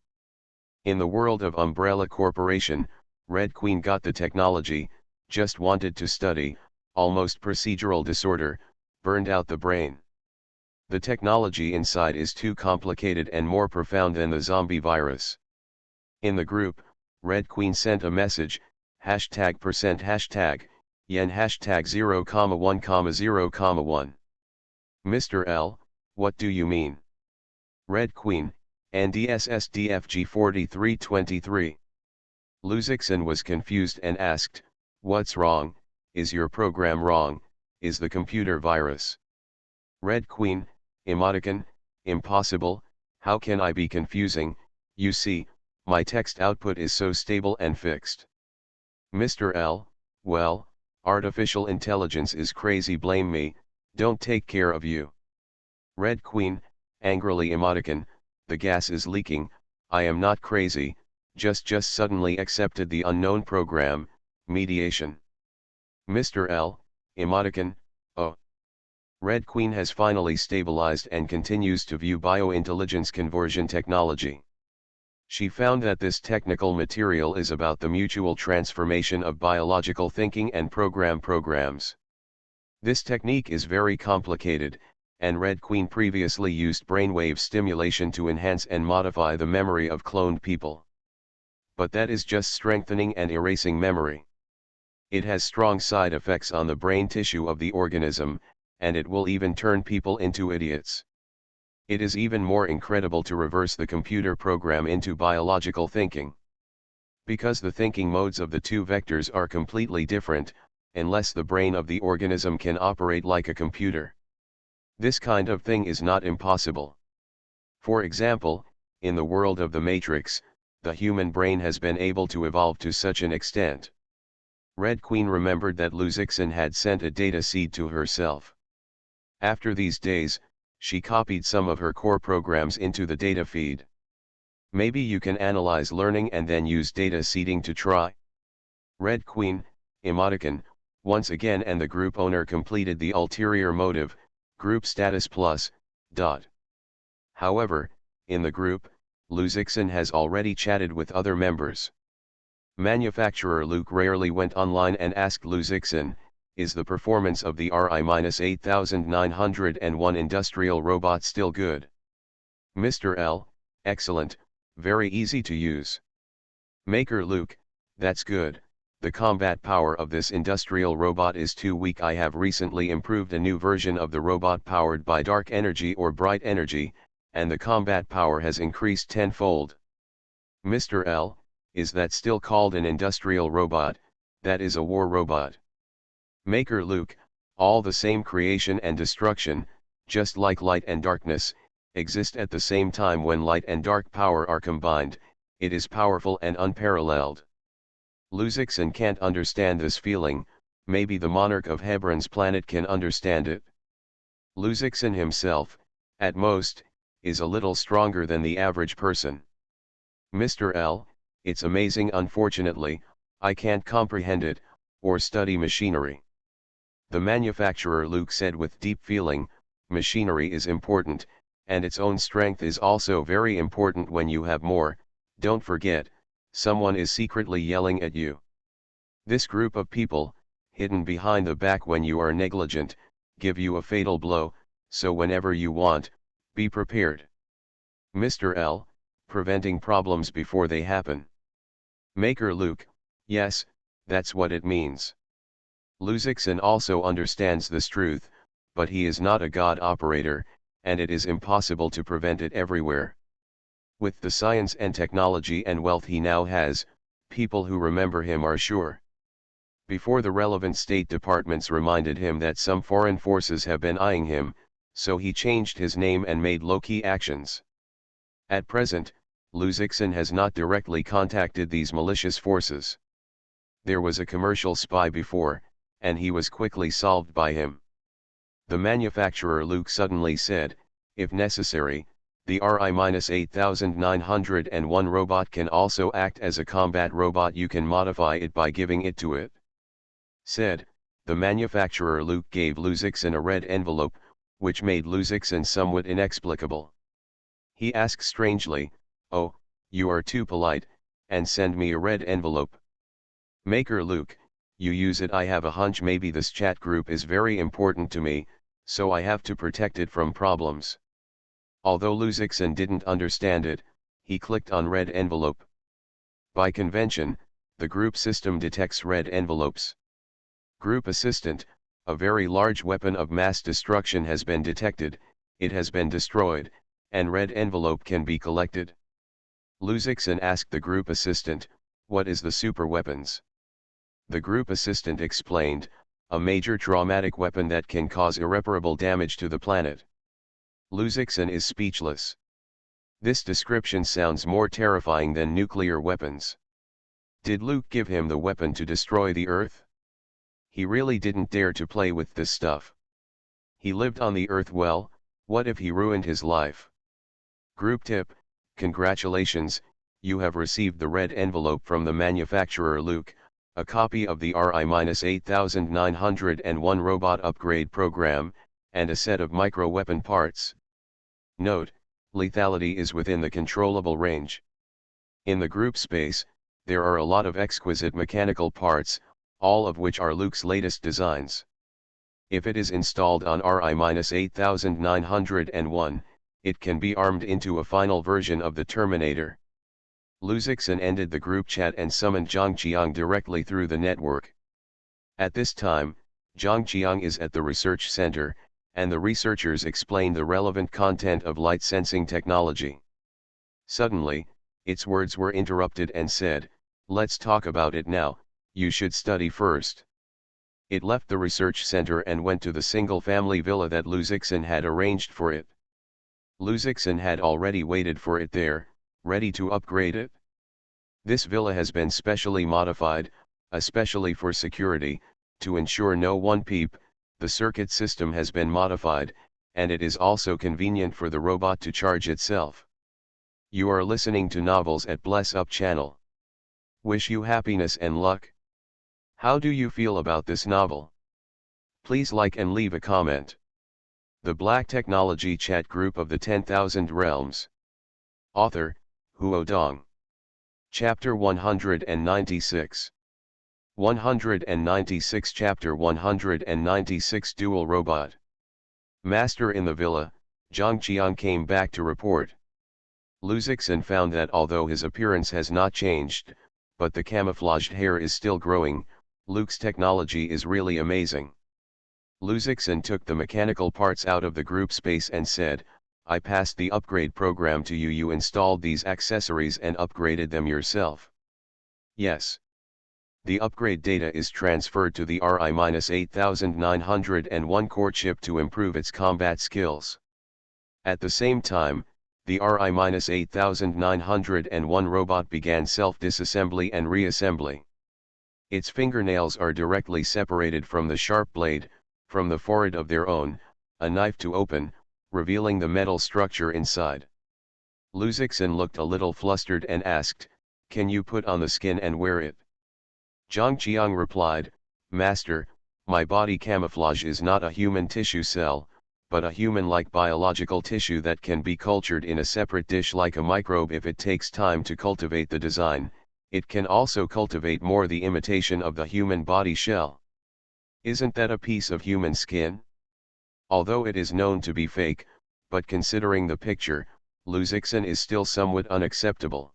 In the world of Umbrella Corporation, Red Queen got the technology, just wanted to study, almost procedural disorder, burned out the brain. The technology inside is too complicated and more profound than the zombie virus. In the group, Red Queen sent a message, #% yen #0,1,0,1. Mr. L, what do you mean? Red Queen, NDSSDFG 4323. Luzixin was confused and asked, what's wrong, is your program wrong, is the computer virus? Red Queen, emoticon, impossible, how can I be confusing, you see, my text output is so stable and fixed. Mr. L, well, artificial intelligence is crazy, blame me, don't take care of you. Red Queen, angrily emoticon, the gas is leaking, I am not crazy, just suddenly accepted the unknown program, mediation. Mr. L, emoticon, oh. Red Queen has finally stabilized and continues to view biointelligence conversion technology. She found that this technical material is about the mutual transformation of biological thinking and programs. This technique is very complicated, and Red Queen previously used brainwave stimulation to enhance and modify the memory of cloned people. But that is just strengthening and erasing memory. It has strong side effects on the brain tissue of the organism, and it will even turn people into idiots. It is even more incredible to reverse the computer program into biological thinking. Because the thinking modes of the two vectors are completely different, unless the brain of the organism can operate like a computer. This kind of thing is not impossible. For example, in the world of the Matrix, the human brain has been able to evolve to such an extent. Red Queen remembered that Luzixin had sent a data seed to herself. After these days, she copied some of her core programs into the data feed. Maybe you can analyze learning and then use data seeding to try. Red Queen, emoticon, once again, and the group owner completed the ulterior motive, group status plus, dot. However, in the group, Luzixin has already chatted with other members. Manufacturer Luke rarely went online and asked Luzixin, is the performance of the RI-8901 industrial robot still good? Mr. L, excellent, very easy to use. Maker Luke, that's good, the combat power of this industrial robot is too weak. I have recently improved a new version of the robot powered by dark energy or bright energy, and the combat power has increased tenfold. Mr. L, is that still called an industrial robot? That is a war robot. Maker Luke, all the same, creation and destruction, just like light and darkness, exist at the same time. When light and dark power are combined, it is powerful and unparalleled. Luzixin can't understand this feeling, maybe the monarch of Hebron's planet can understand it. Luzixin himself, at most, is a little stronger than the average person. Mr. L, it's amazing. Unfortunately, I can't comprehend it, or study machinery. The manufacturer Luke said with deep feeling, machinery is important, and its own strength is also very important. When you have more, don't forget, someone is secretly yelling at you. This group of people, hidden behind the back when you are negligent, give you a fatal blow, so whenever you want, be prepared. Mr. L, preventing problems before they happen. Maker Luke, yes, that's what it means. Luzixin also understands this truth, but he is not a god operator, and it is impossible to prevent it everywhere. With the science and technology and wealth he now has, people who remember him are sure. Before, the relevant state departments reminded him that some foreign forces have been eyeing him, so he changed his name and made low-key actions. At present, Luzixin has not directly contacted these malicious forces. There was a commercial spy before, and he was quickly solved by him. The manufacturer Luke suddenly said, if necessary, the RI-8901 robot can also act as a combat robot. You can modify it by giving it to it. Said, the manufacturer Luke gave Luzixin a red envelope, which made Luzixin somewhat inexplicable. He asked strangely, oh, you are too polite, and send me a red envelope. Maker Luke, you use it. I have a hunch maybe this chat group is very important to me, so I have to protect it from problems. Although Luzixin didn't understand it, he clicked on red envelope. By convention, the group system detects red envelopes. Group Assistant, a very large weapon of mass destruction has been detected, it has been destroyed, and red envelope can be collected. Luzixin asked the Group Assistant, what is the super weapons? The Group Assistant explained, a major traumatic weapon that can cause irreparable damage to the planet. Luzixin is speechless. This description sounds more terrifying than nuclear weapons. Did Luke give him the weapon to destroy the Earth? He really didn't dare to play with this stuff. He lived on the Earth well, what if he ruined his life? Group tip, congratulations, you have received the red envelope from the manufacturer Luke, a copy of the RI-8901 robot upgrade program, and a set of micro-weapon parts. Note, lethality is within the controllable range. In the group space, there are a lot of exquisite mechanical parts, all of which are Luke's latest designs. If it is installed on RI-8901, it can be armed into a final version of the Terminator. Luzixin ended the group chat and summoned Zhangqiang directly through the network. At this time, Zhangqiang is at the research center, and the researchers explained the relevant content of light sensing technology. Suddenly, its words were interrupted and said, let's talk about it now, you should study first. It left the research center and went to the single-family villa that Luzixin had arranged for it. Luzixin had already waited for it there, ready to upgrade it. This villa has been specially modified, especially for security, to ensure no one peep. The circuit system has been modified, and it is also convenient for the robot to charge itself. You are listening to Novels at Bless Up channel. Wish you happiness and luck. How do you feel about this novel? Please like and leave a comment. The Black Technology Chat Group of the 10,000 Realms. Author, Huo Dong. Chapter 196. 196 Chapter 196 Dual Robot. Master in the villa, Zhang Qiang came back to report. Lu Zixin found that although his appearance has not changed, but the camouflaged hair is still growing, Luke's technology is really amazing. Lu Zixin took the mechanical parts out of the group space and said, I passed the upgrade program to you. You installed these accessories and upgraded them yourself. Yes. The upgrade data is transferred to the RI-8901 core chip to improve its combat skills. At the same time, the RI-8901 robot began self-disassembly and reassembly. Its fingernails are directly separated from the sharp blade, from the forehead of their own, a knife to open, revealing the metal structure inside. Lu Zixin looked a little flustered and asked, can you put on the skin and wear it? Zhang Qiang replied, Master, my body camouflage is not a human tissue cell, but a human-like biological tissue that can be cultured in a separate dish like a microbe. If it takes time to cultivate the design, it can also cultivate more the imitation of the human body shell. Isn't that a piece of human skin? Although it is known to be fake, but considering the picture, Lu Zixin is still somewhat unacceptable.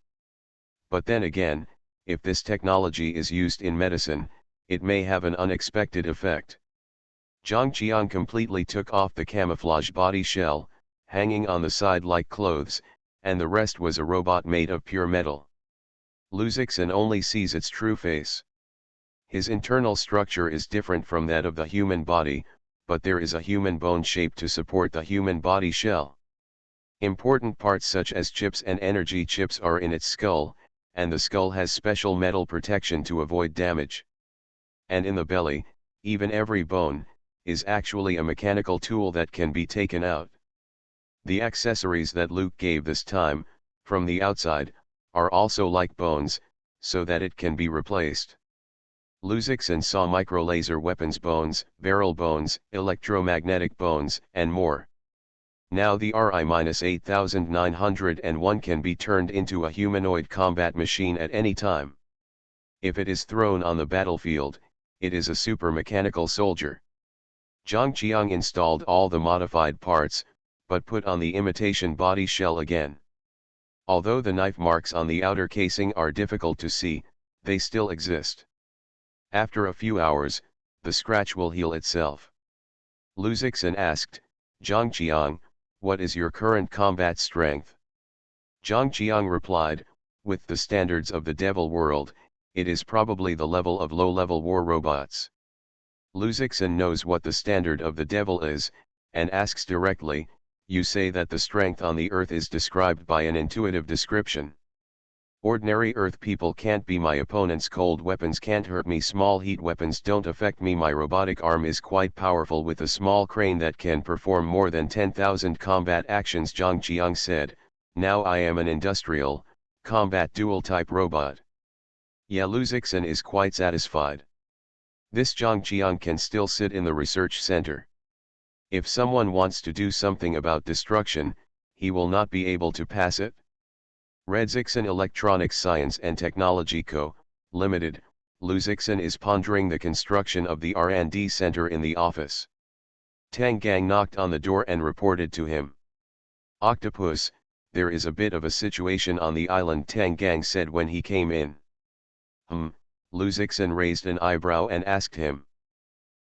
But then again, if this technology is used in medicine, it may have an unexpected effect. Zhang Qiang completely took off the camouflage body shell, hanging on the side like clothes, and the rest was a robot made of pure metal. Lu Zixin only sees its true face. His internal structure is different from that of the human body, but there is a human bone shape to support the human body shell. Important parts such as chips and energy chips are in its skull, and the skull has special metal protection to avoid damage. And in the belly, even every bone, is actually a mechanical tool that can be taken out. The accessories that Luke gave this time, from the outside, are also like bones, so that it can be replaced. Lu Zixin saw micro-laser weapons bones, barrel bones, electromagnetic bones, and more. Now the RI-8901 can be turned into a humanoid combat machine at any time. If it is thrown on the battlefield, it is a super mechanical soldier. Zhang Qiang installed all the modified parts, but put on the imitation body shell again. Although the knife marks on the outer casing are difficult to see, they still exist. After a few hours, the scratch will heal itself. Lu Zixin asked, Zhang Qiang, what is your current combat strength? Zhang Qiang replied, with the standards of the devil world, it is probably the level of low-level war robots. Lu Zixin knows what the standard of the devil is, and asks directly, you say that the strength on the earth is described by an intuitive description. Ordinary earth people can't be my opponents, cold weapons can't hurt me, small heat weapons don't affect me, my robotic arm is quite powerful with a small crane that can perform more than 10,000 combat actions, Zhang Qiang said, now I am an industrial, combat dual-type robot. Yeah, Lu Zixin is quite satisfied. This Zhang Qiang can still sit in the research center. If someone wants to do something about destruction, he will not be able to pass it. Red Zixin Electronics Science and Technology Co., Limited, Lu Zixin is pondering the construction of the R&D center in the office. Tang Gang knocked on the door and reported to him. Octopus, there is a bit of a situation on the island, Tang Gang said when he came in. Lu Zixin raised an eyebrow and asked him.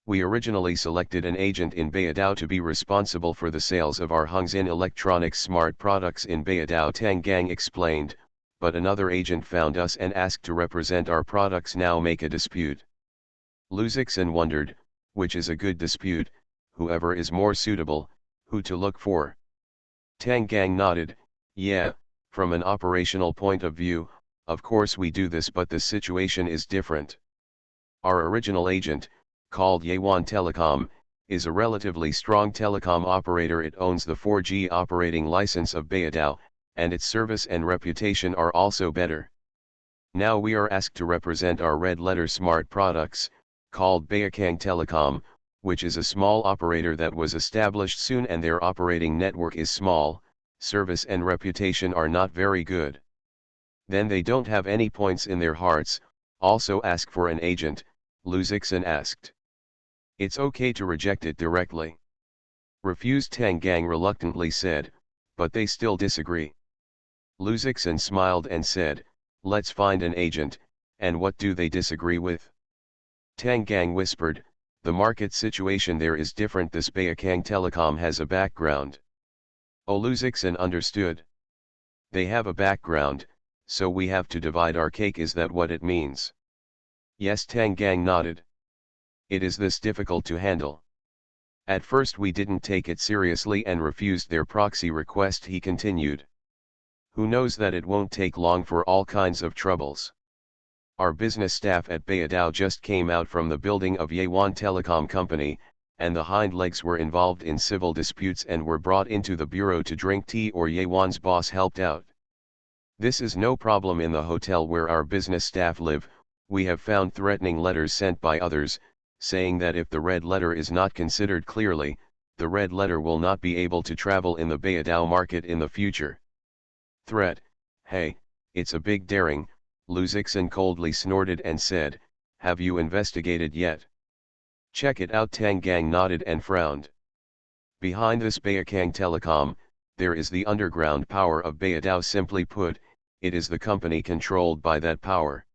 We originally selected an agent in Beidou to be responsible for the sales of our Hongxin Electronics smart products in Beidou, Tang Gang explained, but another agent found us and asked to represent our products, now make a dispute. Lu Zixin wondered, which is a good dispute, whoever is more suitable, who to look for. Tang Gang nodded, yeah, from an operational point of view, of course we do this, but the situation is different. Our original agent, called Yawan Telecom, is a relatively strong telecom operator. It owns the 4G operating license of Beidou, and its service and reputation are also better. Now we are asked to represent our red letter smart products, called Beakang Telecom, which is a small operator that was established soon and their operating network is small, service and reputation are not very good. Then they don't have any points in their hearts, also ask for an agent, Luzixon asked. It's okay to reject it directly. Refused Tang Gang reluctantly said, but they still disagree. Luzixon smiled and said, let's find an agent, and what do they disagree with? Tang Gang whispered, the market situation there is different. This Beakang Telecom has a background. Oh, Luzixon understood. They have a background, so we have to divide our cake. Is that what it means? Yes, Tang Gang nodded. It is this difficult to handle. At first we didn't take it seriously and refused their proxy request, he continued. Who knows that it won't take long for all kinds of troubles. Our business staff at Beidou just came out from the building of Yawan Telecom Company, and the hind legs were involved in civil disputes and were brought into the bureau to drink tea, or Yawan's boss helped out. This is no problem in the hotel where our business staff live. We have found threatening letters sent by others, saying that if the red letter is not considered clearly, the red letter will not be able to travel in the Beidou market in the future. Threat? Hey, it's a big daring, Luzixon coldly snorted and said, have you investigated yet? Check it out. Tang Gang nodded and frowned. Behind this Beakang Telecom, there is the underground power of Beidou. Simply put, it is the company controlled by that power.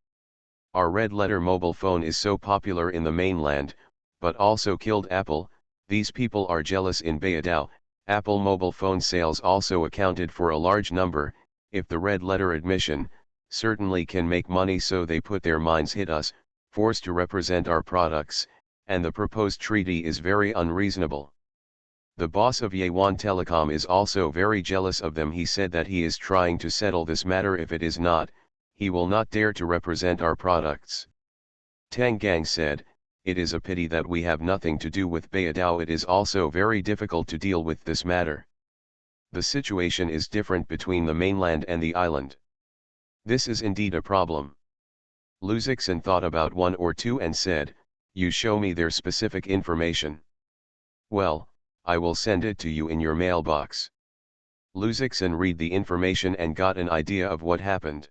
Our red letter mobile phone is so popular in the mainland, but also killed Apple. These people are jealous in Beidou. Apple mobile phone sales also accounted for a large number. If the red letter admission certainly can make money, so they put their minds hit us, forced to represent our products, and the proposed treaty is very unreasonable. The boss of Yawan Telecom is also very jealous of them. He said that he is trying to settle this matter. If it is not, he will not dare to represent our products. Tang Gang said, it is a pity that we have nothing to do with Beidou. It is also very difficult to deal with this matter. The situation is different between the mainland and the island. This is indeed a problem. Luzixon thought about one or two and said, you show me their specific information. Well, I will send it to you in your mailbox. Luzixon read the information and got an idea of what happened.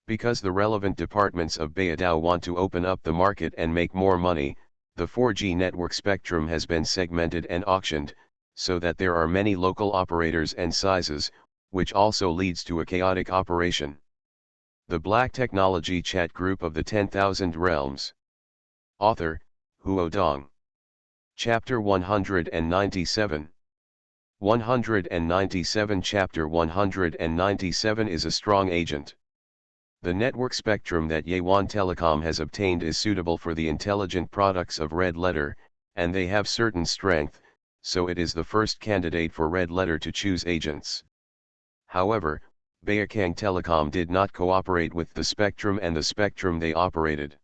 Because the relevant departments of Beidou want to open up the market and make more money, the 4G network spectrum has been segmented and auctioned, so that there are many local operators and sizes, which also leads to a chaotic operation. The Black Technology Chat Group of the 10,000 Realms. Author, Huo Dong. Chapter 197. 197. Chapter 197 is a strong agent. The network spectrum that Yawan Telecom has obtained is suitable for the intelligent products of Red Letter, and they have certain strength, so it is the first candidate for Red Letter to choose agents. However, Beakang Telecom did not cooperate with the spectrum and the spectrum they operated.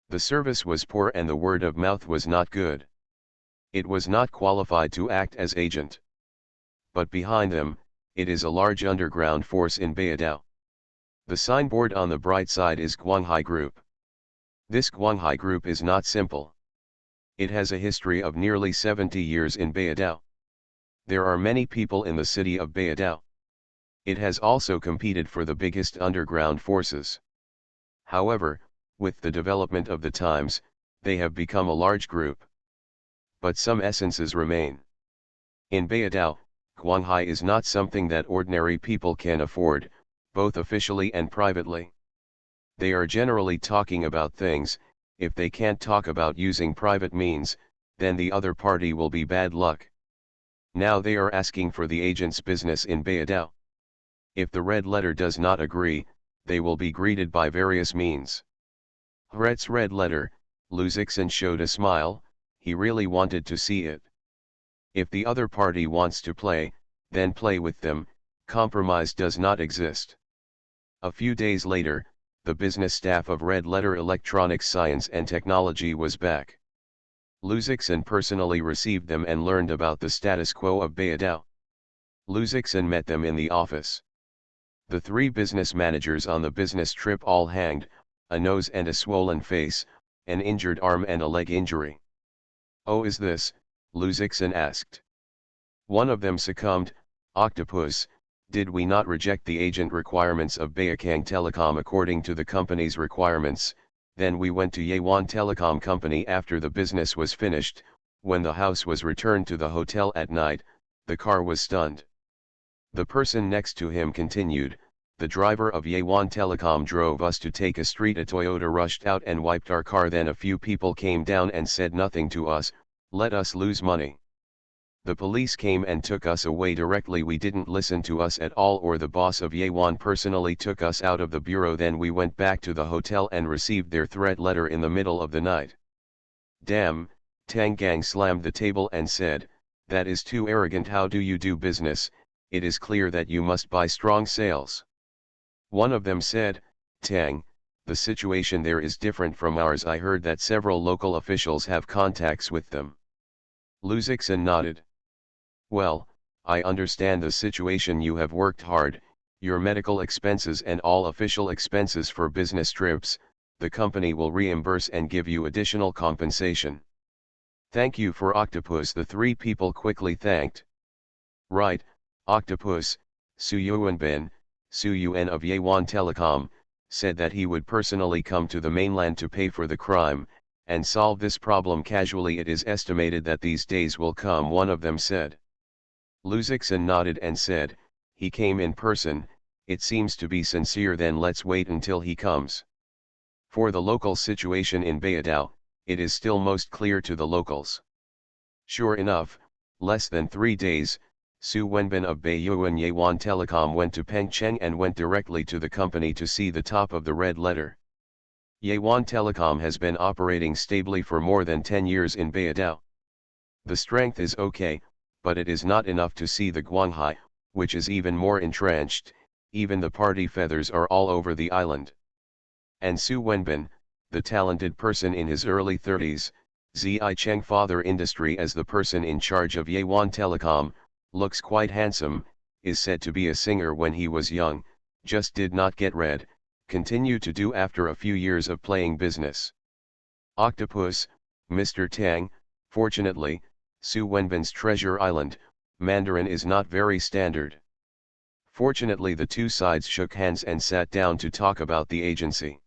The service was poor and the word of mouth was not good. It was not qualified to act as agent. But behind them, it is a large underground force in Beidou. The signboard on the bright side is Guanghai Group. This Guanghai Group is not simple. It has a history of nearly 70 years in Beidou. There are many people in the city of Beidou. It has also competed for the biggest underground forces. However, with the development of the times, they have become a large group. But some essences remain. In Beidou, Guanghai is not something that ordinary people can afford, both officially and privately. They are generally talking about things. If they can't talk about using private means, then the other party will be bad luck. Now they are asking for the agent's business in Beidou. If the red letter does not agree, they will be greeted by various means. Hret's red letter, Luzixon showed a smile. He really wanted to see it. If the other party wants to play, then play with them. Compromise does not exist. A few days later, the business staff of Red Letter Electronics Science and Technology was back. Luzixon personally received them and learned about the status quo of Beidou. Luzixon met them in the office. The three business managers on the business trip all hanged, a nose and a swollen face, an injured arm and a leg injury. "Oh, is this?" Luzixon asked. One of them succumbed. "Octopus, did we not reject the agent requirements of Beijing Telecom according to the company's requirements? Then we went to Yawan Telecom Company after the business was finished. When the house was returned to the hotel at night, the car was stunned." The person next to him continued, "The driver of Yawan Telecom drove us to take a street. A Toyota rushed out and wiped our car. Then a few people came down and said nothing to us, let us lose money. The police came and took us away directly. We didn't listen to us at all, or the boss of Yawan personally took us out of the bureau. Then we went back to the hotel and received their threat letter in the middle of the night." "Damn," Tang Gang slammed the table and said, "that is too arrogant. How do you do business? It is clear that you must buy strong sales." One of them said, "Tang, the situation there is different from ours. I heard that several local officials have contacts with them." Luzixon nodded. "Well, I understand the situation. You have worked hard, your medical expenses and all official expenses for business trips, the company will reimburse and give you additional compensation." "Thank you for Octopus," the three people quickly thanked. "Right, Octopus." Su Yuanbin, Su Yuan of Yawan Telecom, said that he would personally come to the mainland to pay for the crime, and solve this problem casually. "It is estimated that these days will come," one of them said. Luzixon nodded and said, "He came in person, it seems to be sincere. Then let's wait until he comes. For the local situation in Beidou, it is still most clear to the locals." Sure enough, less than 3 days, Su Wenbin of Beiyuan Yawan Telecom went to Pengcheng and went directly to the company to see the top of the red letter. Yawan Telecom has been operating stably for more than 10 years in Beidou. The strength is okay, but it is not enough to see the Guanghai, which is even more entrenched. Even the party feathers are all over the island. And Su Wenbin, the talented person in his early 30s, Zi Cheng father industry as the person in charge of Yawan Telecom, looks quite handsome, is said to be a singer when he was young, just did not get read, continue to do after a few years of playing business. Octopus, Mr. Tang, fortunately, Su Wenbin's Treasure Island, Mandarin is not very standard. Fortunately the two sides shook hands and sat down to talk about the agency.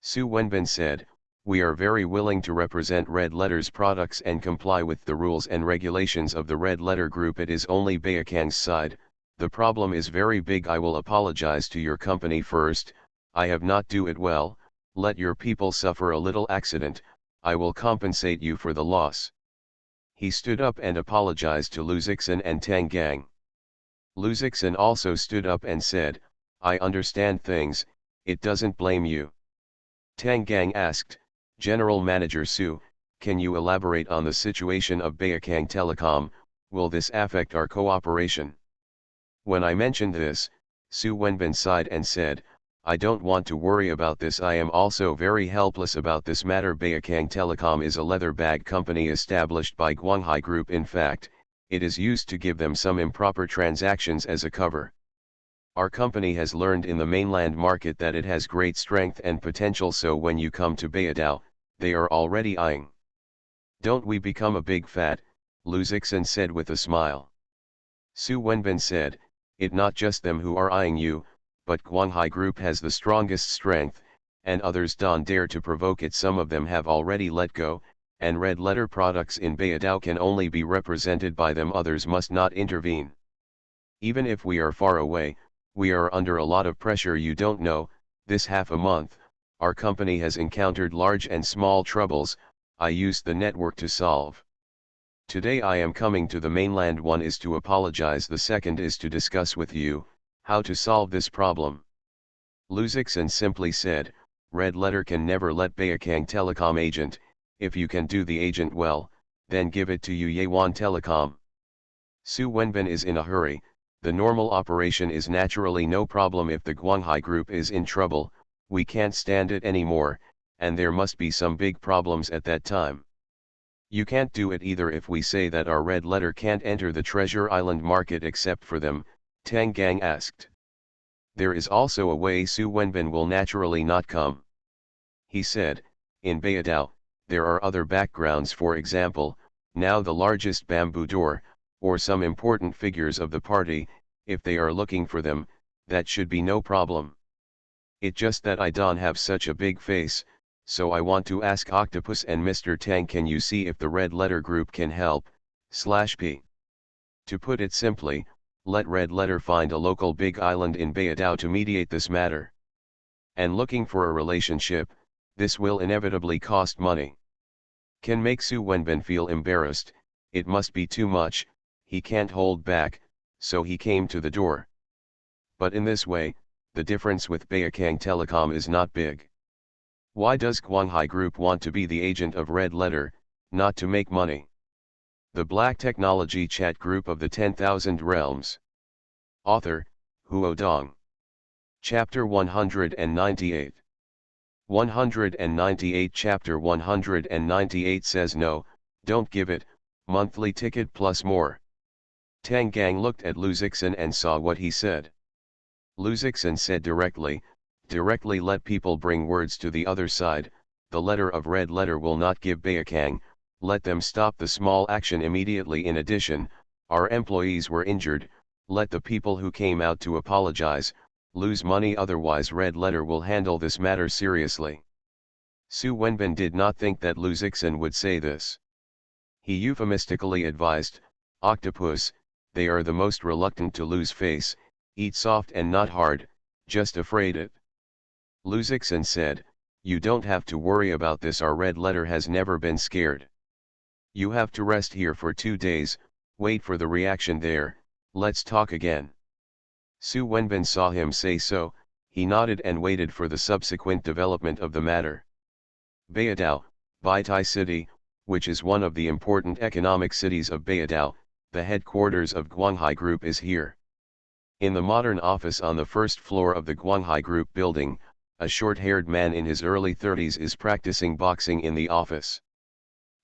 Su Wenbin said, "We are very willing to represent Red Letter's products and comply with the rules and regulations of the Red Letter Group. It is only Beijing's side, the problem is very big. I will apologize to your company first, I have not do it well, let your people suffer a little accident, I will compensate you for the loss." He stood up and apologized to Luzixon and Tang Gang. Luzixon also stood up and said, "I understand things, it doesn't blame you." Tang Gang asked, "General Manager Su, can you elaborate on the situation of Beijing Telecom, will this affect our cooperation?" When I mentioned this, Su Wenbin sighed and said, "I don't want to worry about this. I am also very helpless about this matter. Beijing Telecom is a leather bag company established by Guanghai Group. In fact, it is used to give them some improper transactions as a cover. Our company has learned in the mainland market that it has great strength and potential, so when you come to Beidou, they are already eyeing. Don't we become a big fat?" Luzixon said with a smile. Su Wenbin said, "It not just them who are eyeing you, but Guanghai Group has the strongest strength, and others don't dare to provoke it. Some of them have already let go, and Red Letter products in Beidou can only be represented by them. Others must not intervene. Even if we are far away, we are under a lot of pressure. You don't know, this half a month, our company has encountered large and small troubles, I used the network to solve. Today I am coming to the mainland. One is to apologize, the second is to discuss with you, how to solve this problem." Luzixon simply said, "Red Letter can never let Beijing Telecom agent, if you can do the agent well, then give it to you Yawan Telecom. Su Wenbin is in a hurry, the normal operation is naturally no problem. If the Guanghai Group is in trouble, we can't stand it anymore, and there must be some big problems at that time. You can't do it either if we say that our Red Letter can't enter the Treasure Island market except for them," Tang Gang asked. There is also a way Su Wenbin will naturally not come. He said, in Beidao, there are other backgrounds, for example, now the largest bamboo door, or some important figures of the party, if they are looking for them, that should be no problem. It just that I don't have such a big face, so I want to ask Octopus and Mr. Tang, can you see if the red letter group can help, /p. To put it simply, let red letter find a local big island in Beidao to mediate this matter. And looking for a relationship, this will inevitably cost money. Can make Su Wenbin feel embarrassed, it must be too much, he can't hold back, so he came to the door. But in this way, the difference with Beikang Telecom is not big. Why does Guanghai Group want to be the agent of red letter, not to make money? The Black Technology Chat Group of the 10,000 Realms. Author, Huo Dong. Chapter 198. 198 Chapter 198 says no, don't give it, monthly ticket plus more. Tang Gang looked at Lu Zixin and saw what he said. Lu Zixin said directly let people bring words to the other side, the letter of red letter will not give Beikang, let them stop the small action immediately. In addition, our employees were injured, let the people who came out to apologize, lose money, otherwise red letter will handle this matter seriously. Su Wenbin did not think that Lu Zixin would say this. He euphemistically advised, Octopus, they are the most reluctant to lose face, eat soft and not hard, just afraid it. Lu Zixin said, you don't have to worry about this, our red letter has never been scared. You have to rest here for 2 days, wait for the reaction there, let's talk again. Su Wenbin saw him say so, he nodded and waited for the subsequent development of the matter. Beidao, Baitai City, which is one of the important economic cities of Beidao, the headquarters of Guanghai Group is here. In the modern office on the first floor of the Guanghai Group building, a short-haired man in his early 30s is practicing boxing in the office.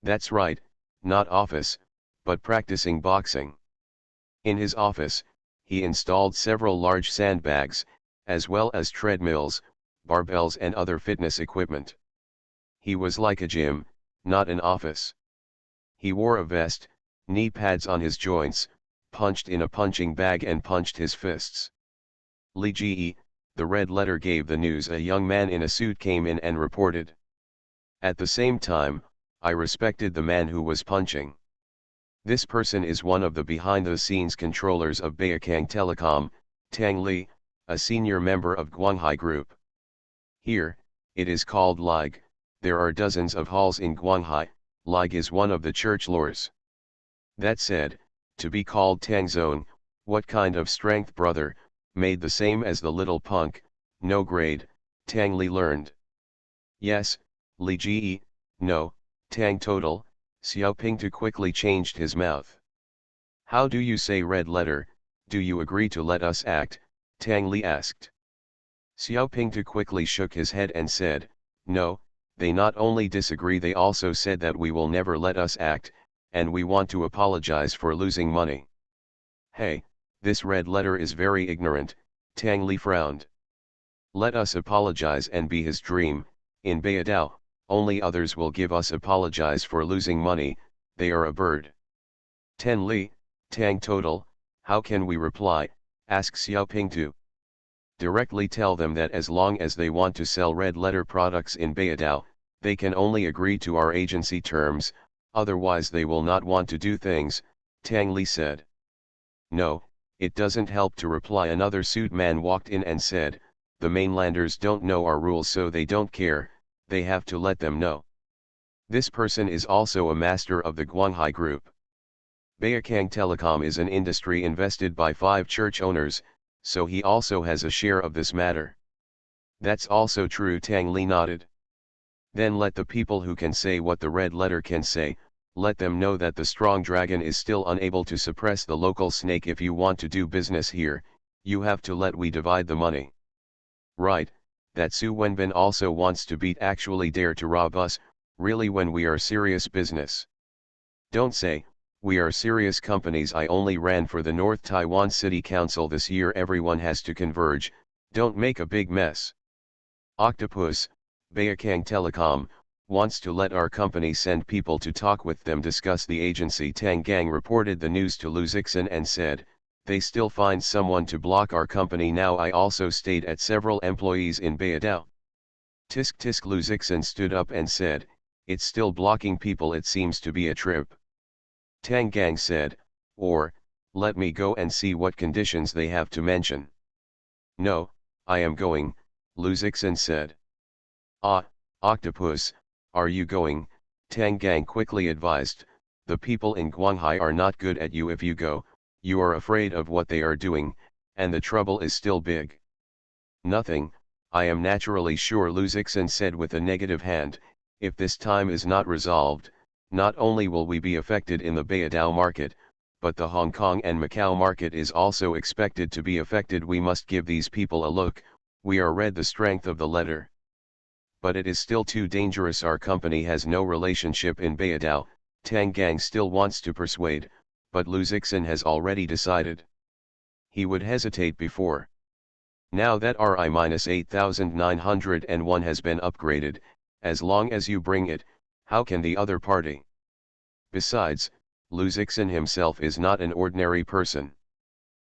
That's right, not office, but practicing boxing. In his office, he installed several large sandbags, as well as treadmills, barbells and other fitness equipment. He was like a gym, not an office. He wore a vest, knee pads on his joints, punched in a punching bag and punched his fists. Li Ji, the red letter gave the news. A young man in a suit came in and reported. At the same time, I respected the man who was punching. This person is one of the behind-the-scenes controllers of Beikang Telecom, Tang Li, a senior member of Guanghai Group. Here, it is called Lig, there are dozens of halls in Guanghai, Lig is one of the church lores. That said, to be called Tang Zone, what kind of strength, brother, made the same as the little punk, no grade, Tang Li learned. Yes, Li Ji, no, Tang total. Xiao Pingtu quickly changed his mouth. How do you say red letter, do you agree to let us act, Tang Li asked. Xiao Pingtu quickly shook his head and said, no, they not only disagree, they also said that we will never let us act, and we want to apologize for losing money. Hey, this red letter is very ignorant, Tang Li frowned. Let us apologize and be his dream, in Beidao. Only others will give us apologize for losing money, they are a bird. Ten Li, Tang total, how can we reply, asked Xiao Pingtu. Directly tell them that as long as they want to sell red letter products in Beidao, they can only agree to our agency terms, otherwise they will not want to do things, Tang Li said. No, it doesn't help to reply. Another suit man walked in and said, the mainlanders don't know our rules, so they don't care, they have to let them know. This person is also a master of the Guanghai Group. Beikang Telecom is an industry invested by 5 church owners, so he also has a share of this matter. That's also true, Tang Li nodded. Then let the people who can say what the red letter can say, let them know that the strong dragon is still unable to suppress the local snake. If you want to do business here, you have to let we divide the money. Right. That Su Wenbin also wants to beat, actually dare to rob us, really, when we are serious business. Don't say, we are serious companies. I only ran for the North Taiwan City Council this year. Everyone has to converge, Don't make a big mess. Octopus, Bayakang Telecom, wants to let our company send people to talk with them, discuss the agency. Tang Gang reported the news to Luzixin and said, they still find someone to block our company now. I also stayed at several employees in Bayadao. Tisk tisk. Luzixin stood up and said, it's still blocking people, it seems to be a trip. Tang Gang said, or, let me go and see what conditions they have to mention. No, I am going, Luzixin said. Ah, Octopus, are you going? Tang Gang quickly advised, the people in Guanghai are not good at you. If you go, you are afraid of what they are doing, and the trouble is still big. Nothing, I am naturally sure, Luzixin said with a negative hand. If this time is not resolved, not only will we be affected in the Bayadao market, but the Hong Kong and Macau market is also expected to be affected. We must give these people a look. We are read the strength of the letter. But it is still too dangerous. Our company has no relationship in Bayadao. Tang Gang still wants to persuade, but Luzixin has already decided. He would hesitate before. Now that RI-8901 has been upgraded, as long as you bring it, how can the other party? Besides, Luzixin himself is not an ordinary person.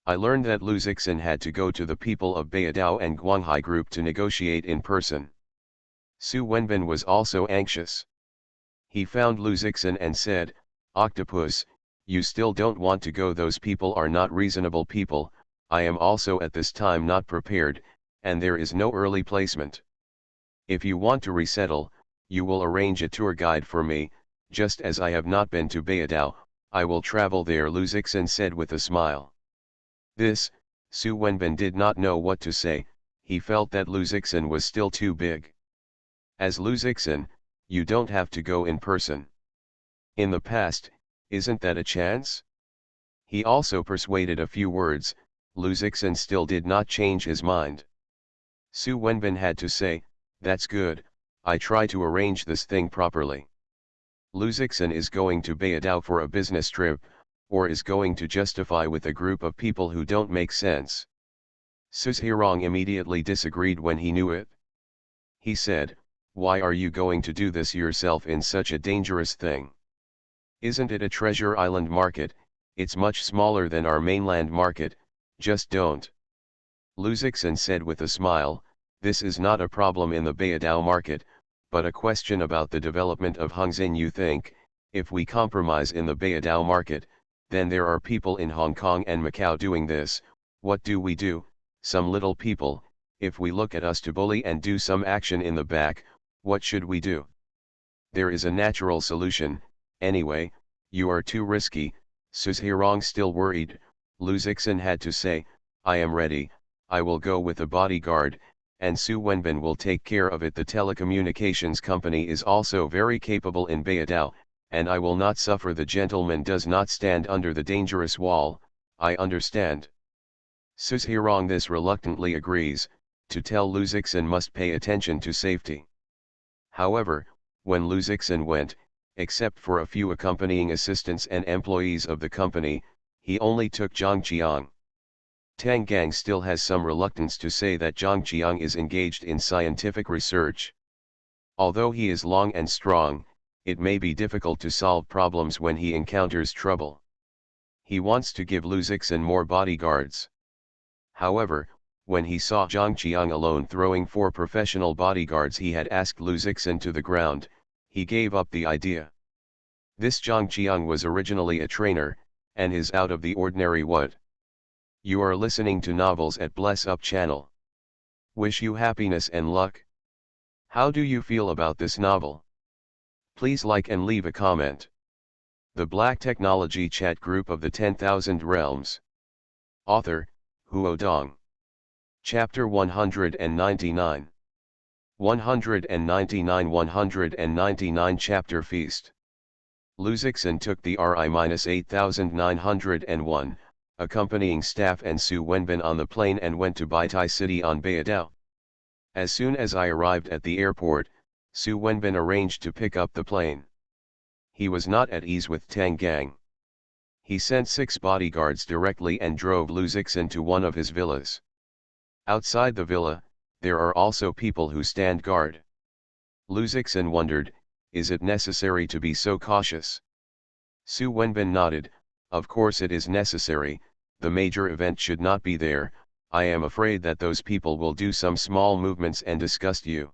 I learned that Luzixin had to go to the people of Bayadao and Guanghai Group to negotiate in person. Su Wenbin was also anxious. He found Luzixin and said, Octopus, you still don't want to go. Those people are not reasonable people. I am also at this time not prepared, and there is no early placement. If you want to resettle, you will arrange a tour guide for me. Just as I have not been to Bayadao, I will travel there, Luzixin said with a smile. This, Su Wenbin did not know what to say. He felt that Luzixin was still too big. As Luzixin, you don't have to go in person. In the past, isn't that a chance? He also persuaded a few words. Luzixin still did not change his mind. Su Wenbin had to say, that's good, I try to arrange this thing properly. Luzixin is going to Bayadao for a business trip, or is going to justify with a group of people who don't make sense. Suzhirong immediately disagreed when he knew it. He said, why are you going to do this yourself in such a dangerous thing? Isn't it a treasure island market? It's much smaller than our mainland market, just don't. Luzixin said with a smile, this is not a problem in the Bayadao market, but a question about the development of Hongzhen. You think, if we compromise in the Bayadao market, then there are people in Hong Kong and Macau doing this. What do we do? Some little people, if we look at us to bully and do some action in the back, what should we do? There is a natural solution. Anyway, you are too risky. Suzhirong still worried. Luzixin had to say, I am ready, I will go with a bodyguard, and Su Wenbin will take care of it. The telecommunications company is also very capable in Bayadao, and I will not suffer. The gentleman does not stand under the dangerous wall, I understand. Suzhirong this reluctantly agrees, to tell Luzixin must pay attention to safety. However, when Luzixin went, except for a few accompanying assistants and employees of the company, he only took Zhang Qiang. Tang Gang still has some reluctance to say that Zhang Qiang is engaged in scientific research. Although he is long and strong, it may be difficult to solve problems when he encounters trouble. He wants to give Luzixin more bodyguards. However, when he saw Zhang Qiang alone throwing 4 professional bodyguards, he had asked Luzixin to the ground. He gave up the idea. This Zhang Qiang was originally a trainer, and is out of the ordinary. What? You are listening to Novels at Bless Up channel. Wish you happiness and luck. How do you feel about this novel? Please like and leave a comment. The Black Technology Chat Group of the 10,000 Realms. Author, Huo Dong. Chapter 199. 199 Chapter Feast. Luzixin took the RI-8901, accompanying staff and Su Wenbin on the plane and went to Baitai City on Bayadao. As soon as I arrived at the airport, Su Wenbin arranged to pick up the plane. He was not at ease with Tang Gang. He sent 6 bodyguards directly and drove Luzixin to one of his villas. Outside the villa, there are also people who stand guard. Luzixin wondered, is it necessary to be so cautious? Su Wenbin nodded, of course it is necessary, the major event should not be there, I am afraid that those people will do some small movements and disgust you.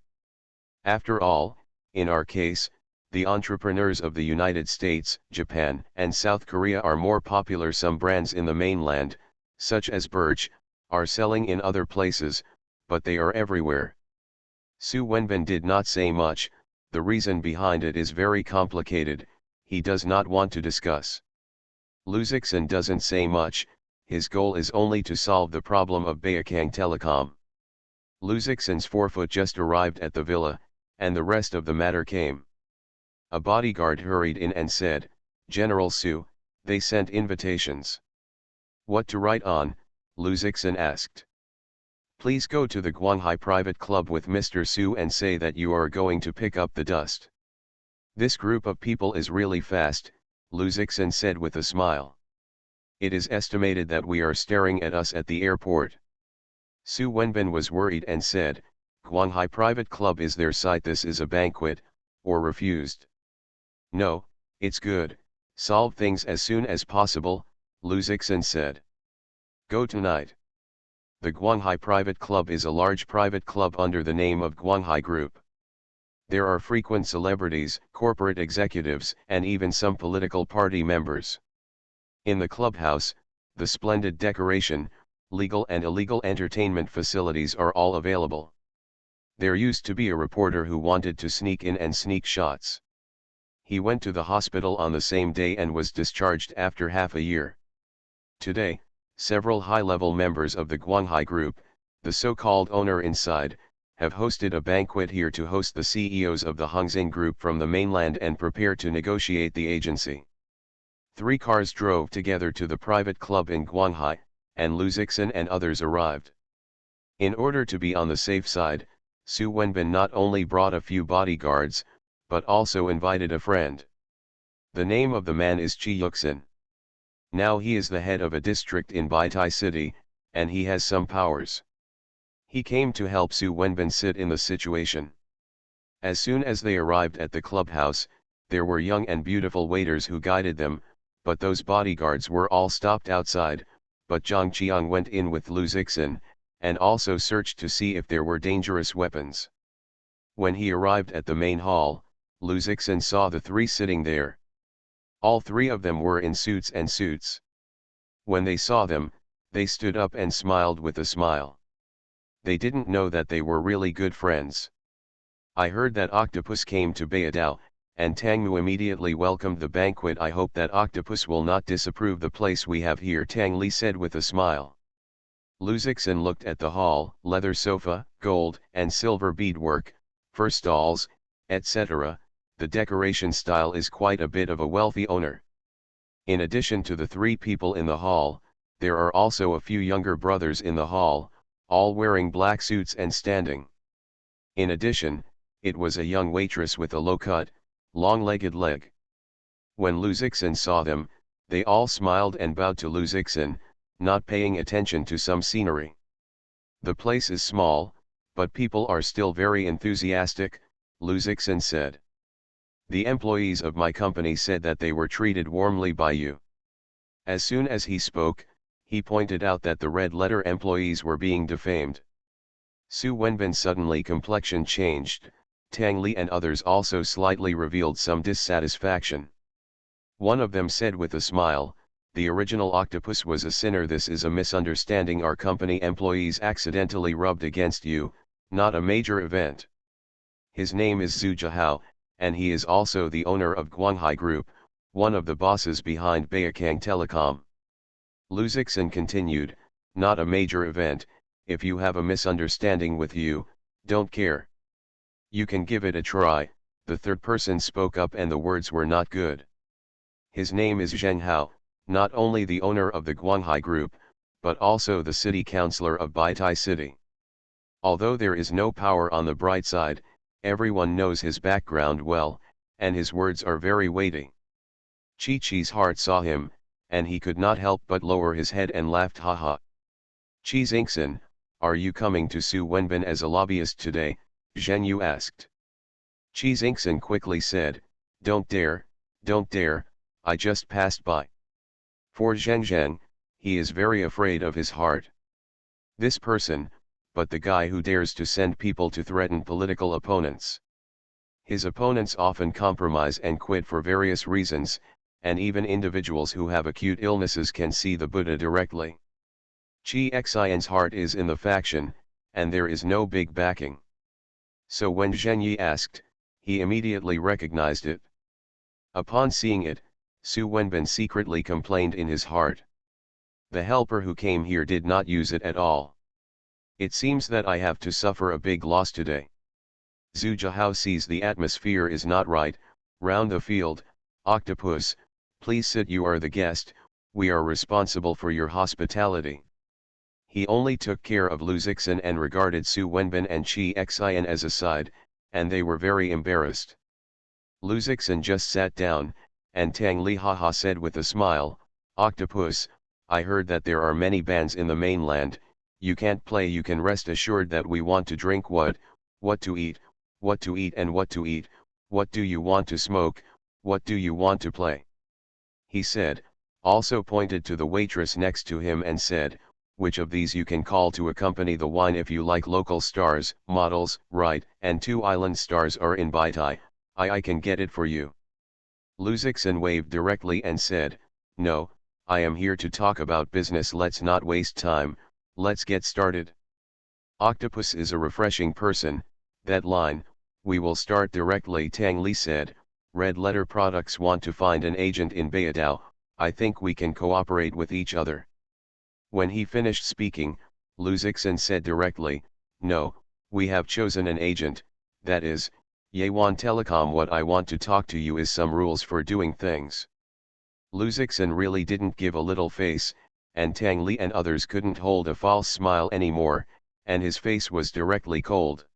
After all, in our case, the entrepreneurs of the United States, Japan, and South Korea are more popular. Some brands in the mainland, such as Birch, are selling in other places, but they are everywhere. Su Wenbin did not say much, the reason behind it is very complicated, he does not want to discuss. Luzixin doesn't say much, his goal is only to solve the problem of Beijing Telecom. Luzixin's forefoot just arrived at the villa, and the rest of the matter came. A bodyguard hurried in and said, General Su, they sent invitations. What to write on? Luzixin asked. Please go to the Guanghai private club with Mr. Su and say that you are going to pick up the dust. This group of people is really fast, Luzixin said with a smile. It is estimated that we are staring at us at the airport. Su Wenbin was worried and said, Guanghai private club is their site, this is a banquet, or refused. No, it's good, solve things as soon as possible, Luzixin said. Go tonight. The Guanghai Private Club is a large private club under the name of Guanghai Group. There are frequent celebrities, corporate executives, and even some political party members. In the clubhouse, the splendid decoration, legal and illegal entertainment facilities are all available. There used to be a reporter who wanted to sneak in and sneak shots. He went to the hospital on the same day and was discharged after half a year. Today, several high-level members of the Guanghai Group, the so-called owner inside, have hosted a banquet here to host the CEOs of the Hongxing Group from the mainland and prepare to negotiate the agency. 3 cars drove together to the private club in Guanghai, and Luzixin and others arrived. In order to be on the safe side, Su Wenbin not only brought a few bodyguards, but also invited a friend. The name of the man is Chi Yuxin. Now he is the head of a district in Baitai City, and he has some powers. He came to help Su Wenbin sit in the situation. As soon as they arrived at the clubhouse, there were young and beautiful waiters who guided them, but those bodyguards were all stopped outside, but Zhang Qiang went in with Luzixin, and also searched to see if there were dangerous weapons. When he arrived at the main hall, Luzixin saw the 3 sitting there. All 3 of them were in suits and suits. When they saw them, they stood up and smiled with a smile. They didn't know that they were really good friends. I heard that Octopus came to Beidao, and Tang Mu immediately welcomed the banquet. I hope that Octopus will not disapprove the place we have here, Tang Li said with a smile. Luzixin looked at the hall, leather sofa, gold and silver beadwork, fur stalls, etc. The decoration style is quite a bit of a wealthy owner. In addition to the 3 people in the hall, there are also a few younger brothers in the hall, all wearing black suits and standing. In addition, it was a young waitress with a low-cut, long-legged leg. When Luzixin saw them, they all smiled and bowed to Luzixin, not paying attention to some scenery. The place is small, but people are still very enthusiastic, Luzixin said. The employees of my company said that they were treated warmly by you. As soon as he spoke, he pointed out that the red-letter employees were being defamed. Su Wenbin's suddenly complexion changed, Tang Li and others also slightly revealed some dissatisfaction. One of them said with a smile, the original Octopus was a sinner. This is a misunderstanding. Our company employees accidentally rubbed against you, not a major event. His name is Zhu Jihao, and he is also the owner of Guanghai Group, one of the bosses behind Beijing Telecom. Luzixin continued, not a major event, if you have a misunderstanding with you, don't care. You can give it a try, the third person spoke up and the words were not good. His name is Zheng Hao, not only the owner of the Guanghai Group, but also the city councillor of Baitai City. Although there is no power on the bright side, everyone knows his background well, and his words are very weighty. Chi-Chi's heart saw him, and he could not help but lower his head and laughed, ha ha. Chi Xingxin, "Are you coming to Su Wenbin as a lobbyist today?" Zheng Yu asked. Chi Xingxin quickly said, don't dare, I just passed by." For Zheng Zheng, he is very afraid of his heart. This person, but the guy who dares to send people to threaten political opponents. His opponents often compromise and quit for various reasons, and even individuals who have acute illnesses can see the Buddha directly. Chi Xin's heart is in the faction, and there is no big backing. So when Zheng Yi asked, he immediately recognized it. Upon seeing it, Su Wenbin secretly complained in his heart. The helper who came here did not use it at all. It seems that I have to suffer a big loss today. Zhu Jihao sees the atmosphere is not right. Round the field, Octopus, please sit, you are the guest, we are responsible for your hospitality. He only took care of Lu Zixin and regarded Su Wenbin and Chi Xin as a side, and they were very embarrassed. Lu Zixin just sat down, and Tang Li haha said with a smile, "Octopus, I heard that there are many bans in the mainland, you can't play, you can rest assured that we want to drink what to eat and what to eat, what do you want to smoke, what do you want to play?" He said, also pointed to the waitress next to him and said, "Which of these you can call to accompany the wine if you like local stars, models, right, and 2 island stars are in Baitai, I can get it for you." Lu Zixin waved directly and said, "No, I am here to talk about business, let's not waste time, let's get started." Octopus is a refreshing person, that line, "We will start directly," Tang Li said. "Red Letter Products want to find an agent in Beidao, I think we can cooperate with each other." When he finished speaking, Lu Zixin said directly, "No, we have chosen an agent, that is, Yawan Telecom. What I want to talk to you is some rules for doing things." Lu Zixin really didn't give a little face, and Tang Li and others couldn't hold a false smile anymore, and his face was directly cold.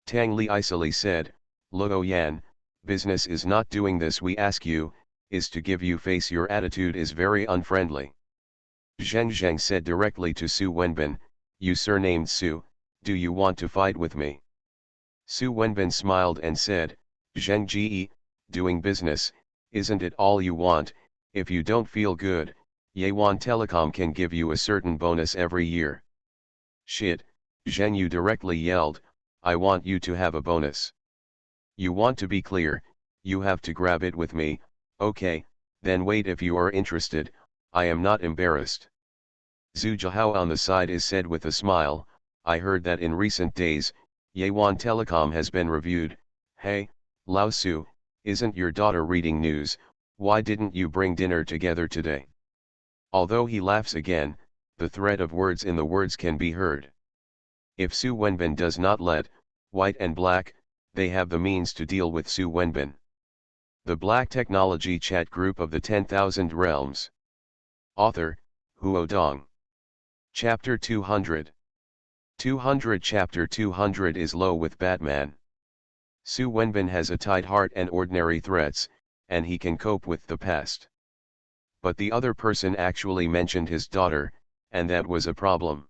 Tang Li icily said, "Luo Yan, business is not doing this, we ask you, is to give you face, your attitude is very unfriendly." Zheng Zheng said directly to Su Wenbin, "You surnamed Su, do you want to fight with me?" Su Wenbin smiled and said, "Zheng Ji, doing business, isn't it all you want? If you don't feel good, Yawan Telecom can give you a certain bonus every year." "Shit," Zheng Yu directly yelled, "I want you to have a bonus. You want to be clear, you have to grab it with me, okay, then wait, if you are interested, I am not embarrassed." Zhu Jihao on the side is said with a smile, "I heard that in recent days, Yawan Telecom has been reviewed. Hey, Lao Su, isn't your daughter reading news? Why didn't you bring dinner together today?" Although he laughs again, the thread of words in the words can be heard. If Su Wenbin does not let, white and black, they have the means to deal with Su Wenbin. The Black Technology Chat Group of the 10,000 Realms. Author, Huo Dong. Chapter 200. 200. Chapter 200 is low with Batman. Su Wenbin has a tight heart and ordinary threats, and he can cope with the past. But the other person actually mentioned his daughter, and that was a problem.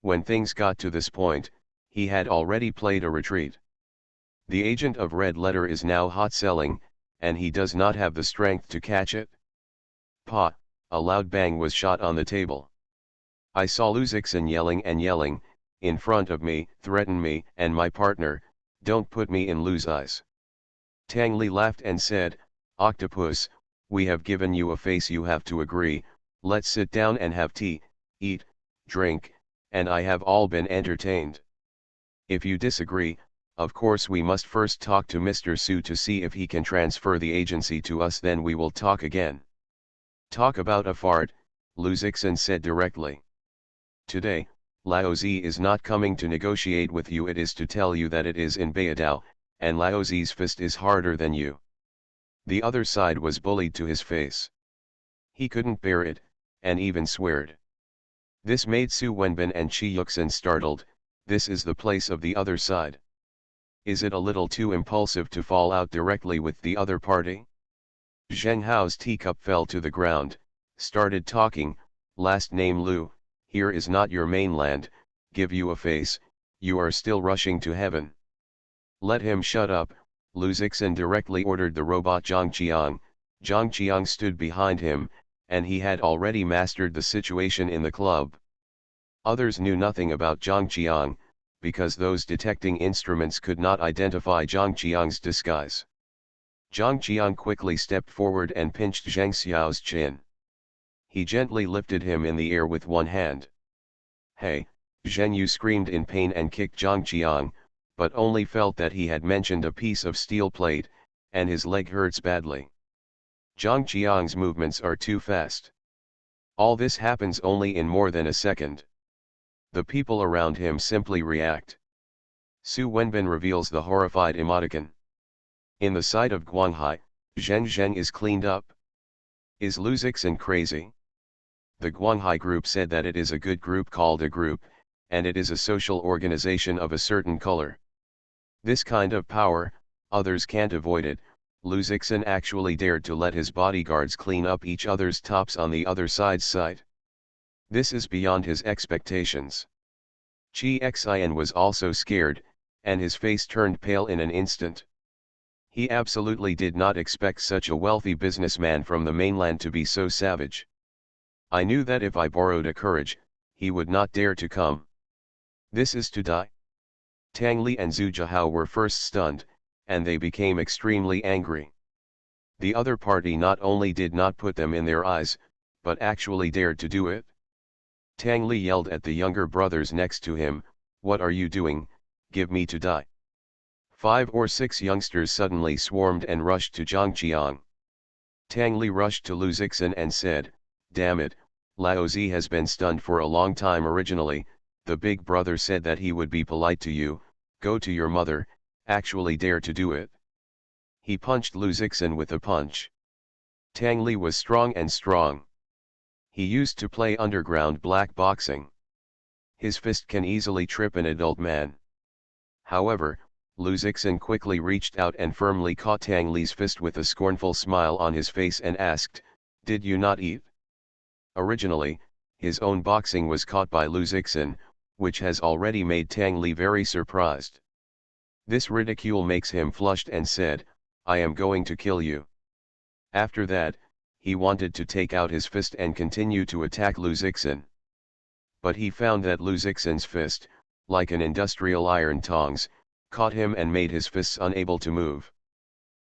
When things got to this point, he had already played a retreat. The agent of Red Letter is now hot selling, and he does not have the strength to catch it. Pa! A loud bang was shot on the table. I saw Lu Zixin yelling and yelling, in front of me, threaten me and my partner, don't put me in Lu's eyes. Tang Li laughed and said, "Octopus, we have given you a face, you have to agree, let's sit down and have tea, eat, drink, and I have all been entertained. If you disagree, of course we must first talk to Mr. Su to see if he can transfer the agency to us, then we will talk again." "Talk about a fart," Lu Zixin said directly. "Today, Lao Zi is not coming to negotiate with you, it is to tell you that it is in Beidao, and Lao Zi's fist is harder than you." The other side was bullied to his face. He couldn't bear it, and even sweared. This made Su Wenbin and Chi Yuxin startled. This is the place of the other side. Is it a little too impulsive to fall out directly with the other party? Zheng Hao's teacup fell to the ground, started talking, "Last name Lu, here is not your mainland, give you a face, you are still rushing to heaven. Let him shut up, Lu Zixin directly ordered the robot Zhang Qiang. Zhang Qiang stood behind him, and he had already mastered the situation in the club. Others knew nothing about Zhang Qiang, because those detecting instruments could not identify Zhang Qiang's disguise. Zhang Qiang quickly stepped forward and pinched Zheng Xiao's chin. He gently lifted him in the air with one hand. Hey, Zheng Yu screamed in pain and kicked Zhang Qiang, but only felt that he had mentioned a piece of steel plate, and his leg hurts badly. Zhang Qiang's movements are too fast. All this happens only in more than a second. The people around him simply react. Su Wenbin reveals the horrified emoticon. In the sight of Guanghai, Zheng Zheng is cleaned up. Is Lu Zixin crazy? The Guanghai group said that it is a good group called a group, and it is a social organization of a certain color. This kind of power, others can't avoid it. Lu Zixin actually dared to let his bodyguards clean up each other's tops on the other side's site. This is beyond his expectations. Chi Xian was also scared, and his face turned pale in an instant. He absolutely did not expect such a wealthy businessman from the mainland to be so savage. I knew that if I borrowed a courage, he would not dare to come. This is to die. Tang Li and Zhu Zhihao were first stunned, and they became extremely angry. The other party not only did not put them in their eyes, but actually dared to do it. Tang Li yelled at the younger brothers next to him, "What are you doing? Give me to die." 5 or 6 youngsters suddenly swarmed and rushed to Zhang Qiang. Tang Li rushed to Lu Zixin and said, "Damn it, Lao Zi has been stunned for a long time originally, the big brother said that he would be polite to you, go to your mother, actually dare to do it." He punched Lu Zixin with a punch. Tang Li was strong and strong. He used to play underground black boxing. His fist can easily trip an adult man. However, Lu Zixin quickly reached out and firmly caught Tang Li's fist with a scornful smile on his face and asked, "Did you not eat?" Originally, his own boxing was caught by Lu Zixin, which has already made Tang Li very surprised. This ridicule makes him flushed and said, "I am going to kill you." After that, he wanted to take out his fist and continue to attack Lu Zixin. But he found that Lu Zixin's fist, like an industrial iron tongs, caught him and made his fists unable to move.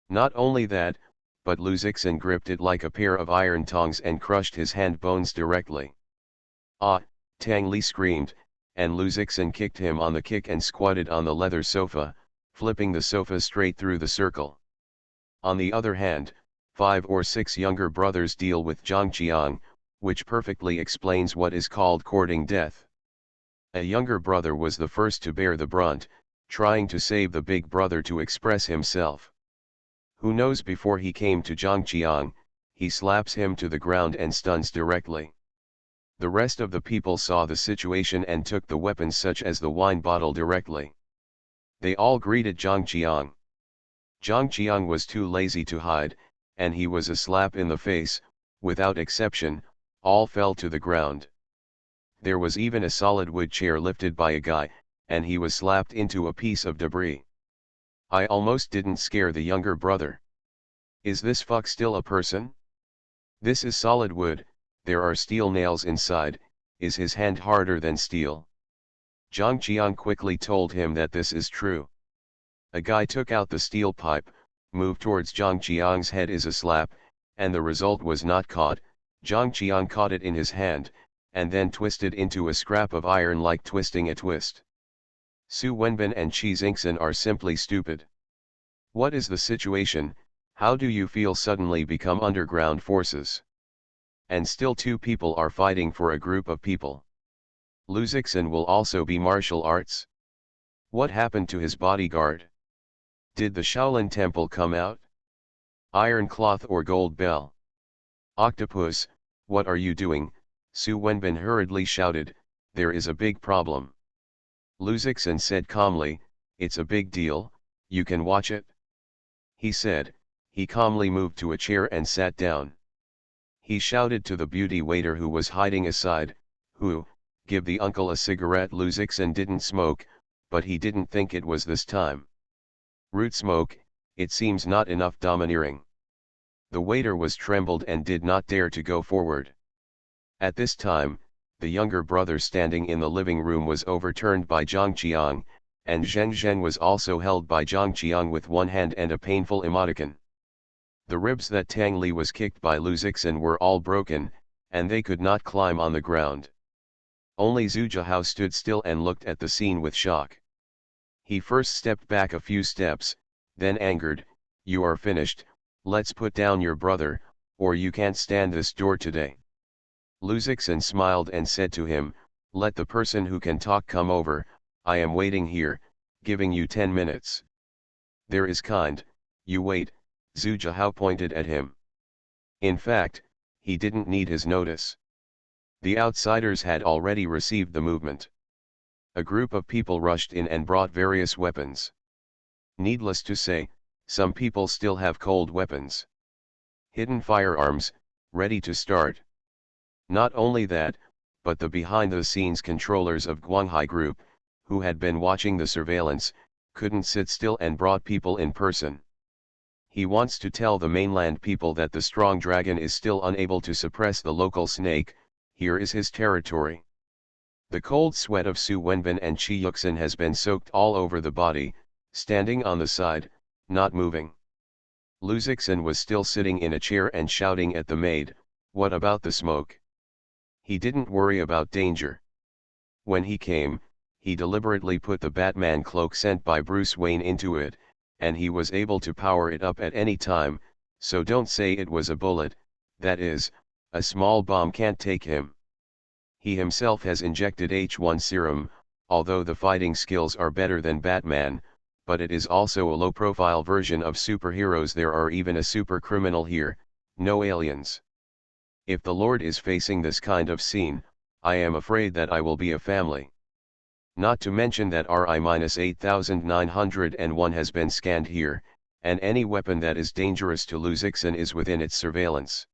Not only that, but Lu Zixin gripped it like a pair of iron tongs and crushed his hand bones directly. "Ah!" Tang Li screamed, and Lu Zixin kicked him on the kick and squatted on the leather sofa, flipping the sofa straight through the circle. On the other hand, 5 or 6 younger brothers deal with Zhang Qiang, which perfectly explains what is called courting death. A younger brother was the first to bear the brunt, trying to save the big brother to express himself. Who knows, before he came to Zhang Qiang, he slaps him to the ground and stuns directly. The rest of the people saw the situation and took the weapons such as the wine bottle directly. They all greeted Zhang Qiang. Zhang Qiang was too lazy to hide, and he was a slap in the face. Without exception, all fell to the ground. There was even a solid wood chair lifted by a guy, and he was slapped into a piece of debris. I almost didn't scare the younger brother. Is this fuck still a person? This is solid wood, there are steel nails inside, is his hand harder than steel? Zhang Qiang quickly told him that this is true. A guy took out the steel pipe, moved towards Zhang Qiang's head is a slap, and the result was not caught. Zhang Qiang caught it in his hand, and then twisted into a scrap of iron like twisting a twist. Su Wenbin and Qi Xingxin are simply stupid. What is the situation? How do you feel suddenly become underground forces? And still 2 people are fighting for a group of people. Lu Zixin will also be martial arts? What happened to his bodyguard? Did the Shaolin temple come out? Iron cloth or gold bell? Octopus, what are you doing? Su Wenbin hurriedly shouted, there is a big problem. Lu Zixin said calmly, it's a big deal, you can watch it. He said, he calmly moved to a chair and sat down. He shouted to the beauty waiter who was hiding aside, who, give the uncle a cigarette. Luzixin didn't smoke, but he didn't think it was this time. Root smoke, it seems not enough. Domineering. The waiter was trembled and did not dare to go forward. At this time, the younger brother standing in the living room was overturned by Zhang Qiang, and Zheng Zhen was also held by Zhang Qiang with one hand and a painful emoticon. The ribs that Tang Li was kicked by Luzixin were all broken, and they could not climb on the ground. Only Zhu Zhihao stood still and looked at the scene with shock. He first stepped back a few steps, then angered, "You are finished, let's put down your brother, or you can't stand this door today." Luzixin smiled and said to him, "Let the person who can talk come over, I am waiting here, giving you 10 minutes. There is kind, you wait." Zhu Zhihao pointed at him. In fact, he didn't need his notice. The outsiders had already received the movement. A group of people rushed in and brought various weapons. Needless to say, some people still have cold weapons. Hidden firearms, ready to start. Not only that, but the behind-the-scenes controllers of Guanghai Group, who had been watching the surveillance, couldn't sit still and brought people in person. He wants to tell the mainland people that the strong dragon is still unable to suppress the local snake. Here is his territory. The cold sweat of Su Wenbin and Chi Yuxin has been soaked all over the body, standing on the side, not moving. Luzixin was still sitting in a chair and shouting at the maid, "What about the smoke?" He didn't worry about danger. When he came, he deliberately put the Batman cloak sent by Bruce Wayne into it, and he was able to power it up at any time, so don't say it was a bullet, that is, a small bomb can't take him. He himself has injected H1 serum, although the fighting skills are better than Batman, but it is also a low-profile version of superheroes. There are even a super criminal here, no aliens. If the Lord is facing this kind of scene, I am afraid that I will be a family. Not to mention that RI-8901 has been scanned here, and any weapon that is dangerous to Luzixin is within its surveillance.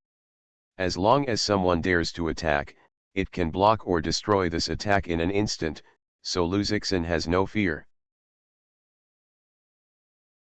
As long as someone dares to attack, it can block or destroy this attack in an instant, so Luzixin has no fear.